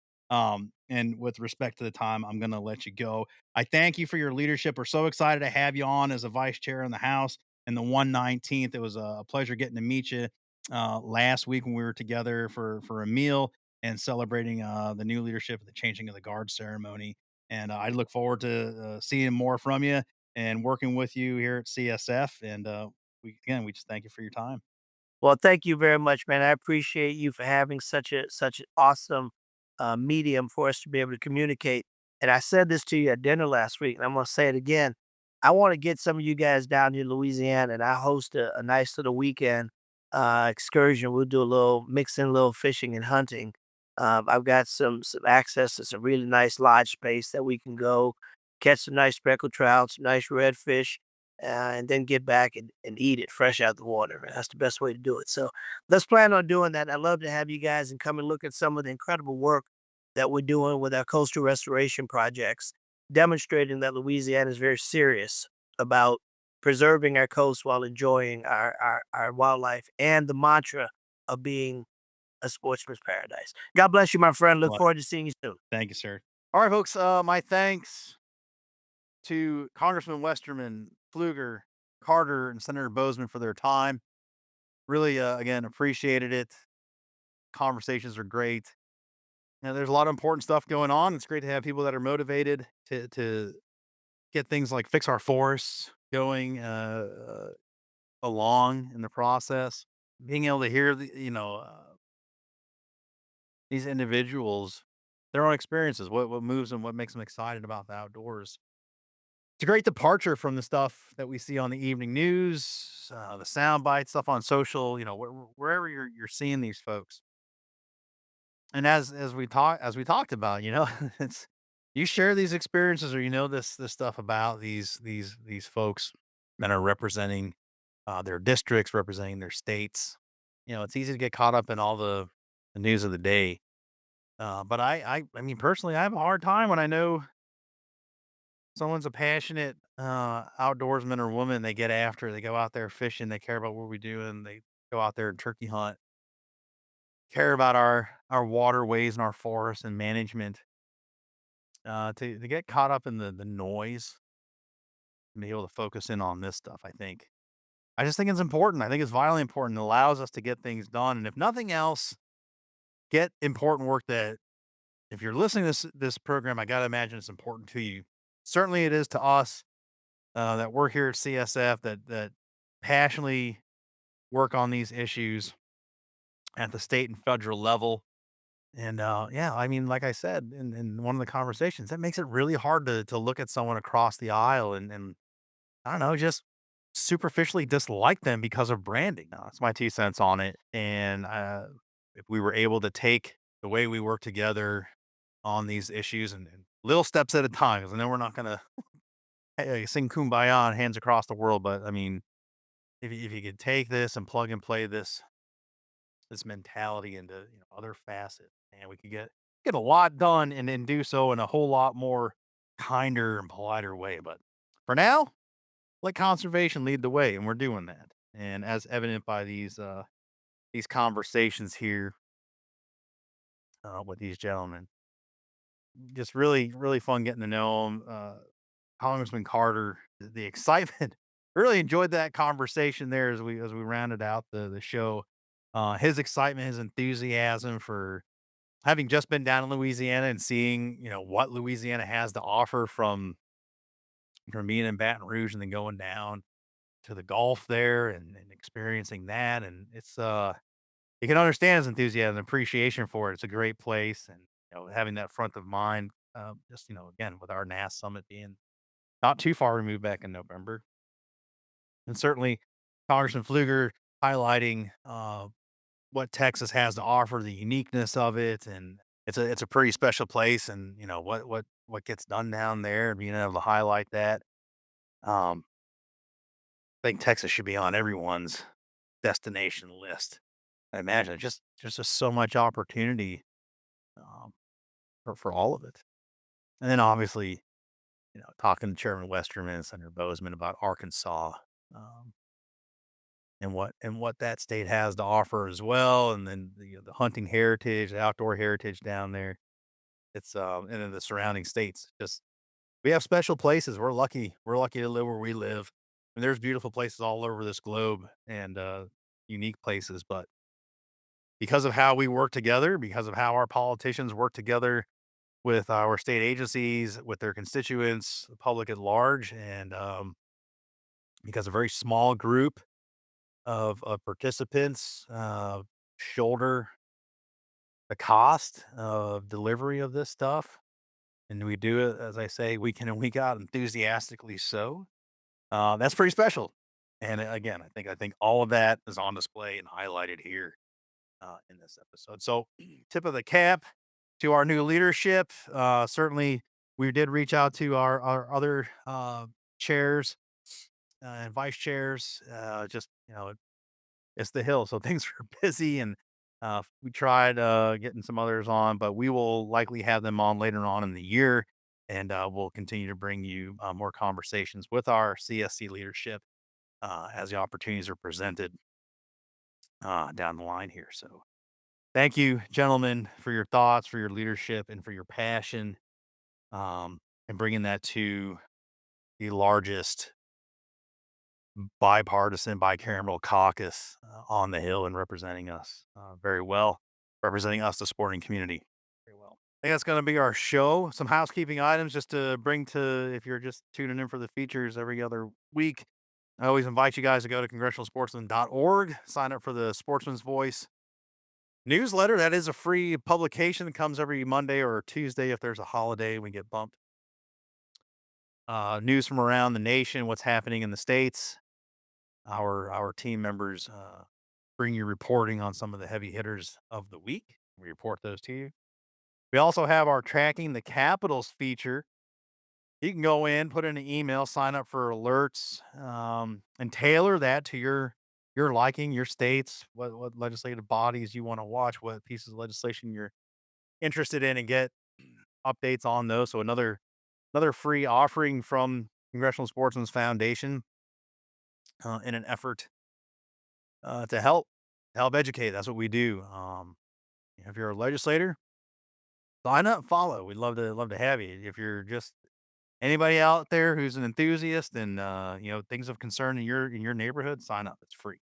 And with respect to the time, I'm going to let you go. I thank you for your leadership. We're so excited to have you on as a vice chair in the House and the 119th. It was a pleasure getting to meet you last week when we were together for a meal and celebrating the new leadership and the changing of the guard ceremony. And I look forward to seeing more from you and working with you here at CSF. And we just thank you for your time. Well, thank you very much, man. I appreciate you for having such an awesome medium for us to be able to communicate. And I said this to you at dinner last week, and I'm gonna say it again. I want to get some of you guys down here in Louisiana, and I host a nice little weekend excursion. We'll do a little mix in a little fishing and hunting. I've got some access to some really nice lodge space that we can go catch some nice speckled trout, some nice redfish, and then get back and eat it fresh out the water. That's the best way to do it. So let's plan on doing that. I'd love to have you guys and come and look at some of the incredible work that we're doing with our coastal restoration projects, demonstrating that Louisiana is very serious about preserving our coast while enjoying our wildlife and the mantra of being a sportsman's paradise. God bless you, my friend. Look Well, forward to seeing you soon. thank you, sir. All right, folks. My thanks to Congressman Westerman, Pfluger, Carter, and Senator Boozman for their time. Really, again, appreciated it. Conversations are great. There's a lot of important stuff going on. It's great to have people that are motivated to get things like fix our forests going along in the process. Being able to hear these individuals, their own experiences, what moves them, what makes them excited about the outdoors. It's a great departure from the stuff that we see on the evening news, the sound bites, stuff on social, wherever you're seeing these folks. And as we talked about, it's you share these experiences or this stuff about these folks that are representing their districts, representing their states. It's easy to get caught up in all the news of the day. But I mean, personally, I have a hard time when I know someone's a passionate outdoorsman or woman. They get after, they go out there fishing, they care about what we do, and they go out there and turkey hunt, care about our waterways and our forests and management. To get caught up in the noise and be able to focus in on this stuff, I just think it's important. I think it's vitally important. It allows us to get things done, and if nothing else, get important work that if you're listening to this program, I gotta imagine it's important to you. Certainly, it is to us that work here at CSF that passionately work on these issues at the state and federal level. And yeah, I mean, like I said in one of the conversations, that makes it really hard to look at someone across the aisle and I don't know, just superficially dislike them because of branding. No, that's my 2 cents on it. And if we were able to take the way we work together on these issues and little steps at a time, because I know we're not going to sing kumbaya and hands across the world, but I mean, if you could take this and plug and play this mentality into other facets, and we could get a lot done and then do so in a whole lot more kinder and politer way. But for now, let conservation lead the way, and we're doing that. And as evident by these conversations here with these gentlemen, just really really fun getting to know them. Congressman Carter, the excitement. Really enjoyed that conversation there as we rounded out the show. His excitement, his enthusiasm for having just been down in Louisiana and seeing what Louisiana has to offer from being in Baton Rouge and then going down to the Gulf there and experiencing that. And it's you can understand his enthusiasm and appreciation for it. It's a great place, and having that front of mind. Just again with our NAS summit being not too far removed back in November, and certainly Congressman Pfluger highlighting what Texas has to offer, the uniqueness of it, and it's a pretty special place, and what gets done down there, and being able to highlight that. Um, I think Texas should be on everyone's destination list. I imagine just so much opportunity um, for all of it, and then obviously talking to Chairman Westerman and Senator Boozman about Arkansas. Um, and what that state has to offer as well, and then the hunting heritage, the outdoor heritage down there. It's and then the surrounding states. Just we have special places. We're lucky. We're lucky to live where we live. And there's beautiful places all over this globe and unique places, but because of how we work together, because of how our politicians work together with our state agencies, with their constituents, the public at large, and because a very small group of participants shoulder the cost of delivery of this stuff. And we do it, as I say, week in and week out, enthusiastically so. That's pretty special. And again, I think all of that is on display and highlighted here in this episode. So, tip of the cap to our new leadership. Certainly, we did reach out to our other chairs and vice chairs. Just it's the Hill, so things are busy, and we tried getting some others on, but we will likely have them on later on in the year, and we'll continue to bring you more conversations with our CSC leadership as the opportunities are presented down the line here. So, thank you, gentlemen, for your thoughts, for your leadership, and for your passion, and bringing that to the largest bipartisan, bicameral caucus on the Hill and representing us very well, representing us, the sporting community, very well. I think that's going to be our show. Some housekeeping items just to bring to, if you're just tuning in for the features every other week. I always invite you guys to go to congressionalsportsmen.org, sign up for the Sportsman's Voice newsletter. That is a free publication that comes every Monday or Tuesday. If there's a holiday, we get bumped. News from around the nation, what's happening in the States. Our team members bring you reporting on some of the heavy hitters of the week. We report those to you. We also have our Tracking the Capitals feature. You can go in, put in an email, sign up for alerts, and tailor that to your liking, your states, what legislative bodies you want to watch, what pieces of legislation you're interested in, and get updates on those. So another free offering from Congressional Sportsmen's Foundation in an effort to help educate. That's what we do. If you're a legislator, sign up, follow. We'd love to have you. If you're just anybody out there who's an enthusiast and things of concern in your neighborhood, sign up. It's free.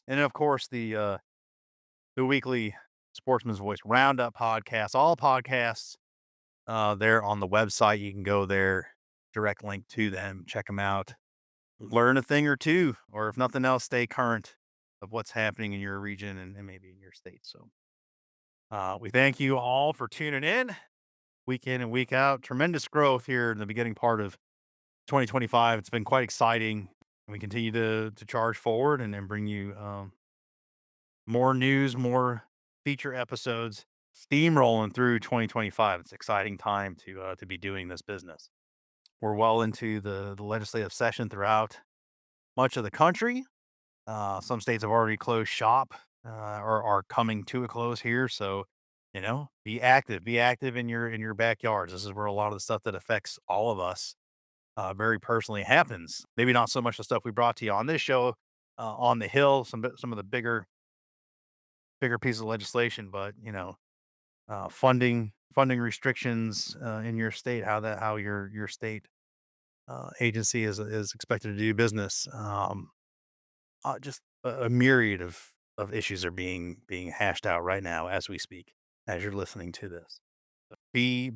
And of course the weekly Sportsman's Voice Roundup podcast, all podcasts there on the website. You can go there, direct link to them, check them out, learn a thing or two, or if nothing else, stay current of what's happening in your region and maybe in your state. So we thank you all for tuning in week in and week out. Tremendous growth here in the beginning part of 2025. It's been quite exciting. We continue to charge forward and bring you more news, more feature episodes, steamrolling through 2025. It's an exciting time to be doing this business. We're well into the legislative session throughout much of the country. Some states have already closed shop or are coming to a close here. So, be active in your backyards. This is where a lot of the stuff that affects all of us very personally happens. Maybe not so much the stuff we brought to you on this show on the Hill, some of the bigger pieces of legislation, but funding restrictions in your state, how your state agency is expected to do business. Just a myriad of issues are being hashed out right now as we speak, as you're listening to this. Be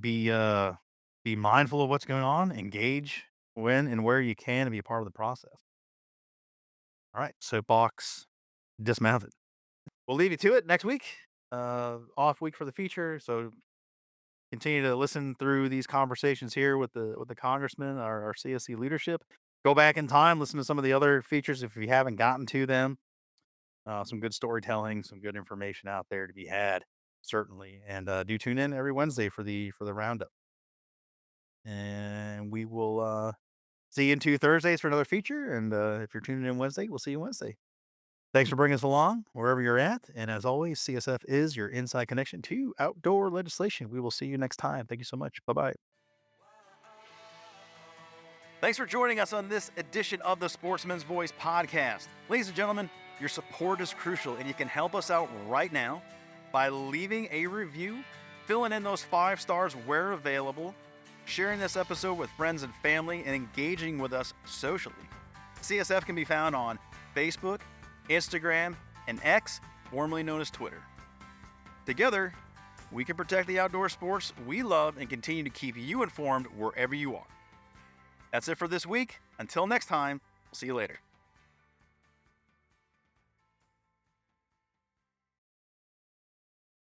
mindful of what's going on, engage when and where you can, and be a part of the process. All right, soapbox dismounted. We'll leave you to it next week. Off week for the feature, so continue to listen through these conversations here with the congressman, our CSC leadership. Go back in time, listen to some of the other features if you haven't gotten to them. Some good storytelling, some good information out there to be had, certainly. And do tune in every Wednesday for the roundup. And we will see you in 2 Thursdays for another feature. And if you're tuning in Wednesday, we'll see you Wednesday. Thanks for bringing us along wherever you're at. And as always, CSF is your inside connection to outdoor legislation. We will see you next time. Thank you so much. Bye-bye. Thanks for joining us on this edition of the Sportsman's Voice podcast. Ladies and gentlemen, your support is crucial, and you can help us out right now by leaving a review, filling in those 5 stars where available, sharing this episode with friends and family, and engaging with us socially. CSF can be found on Facebook, Instagram, and X, formerly known as Twitter. Together, we can protect the outdoor sports we love and continue to keep you informed wherever you are. That's it for this week. Until next time, we'll see you later.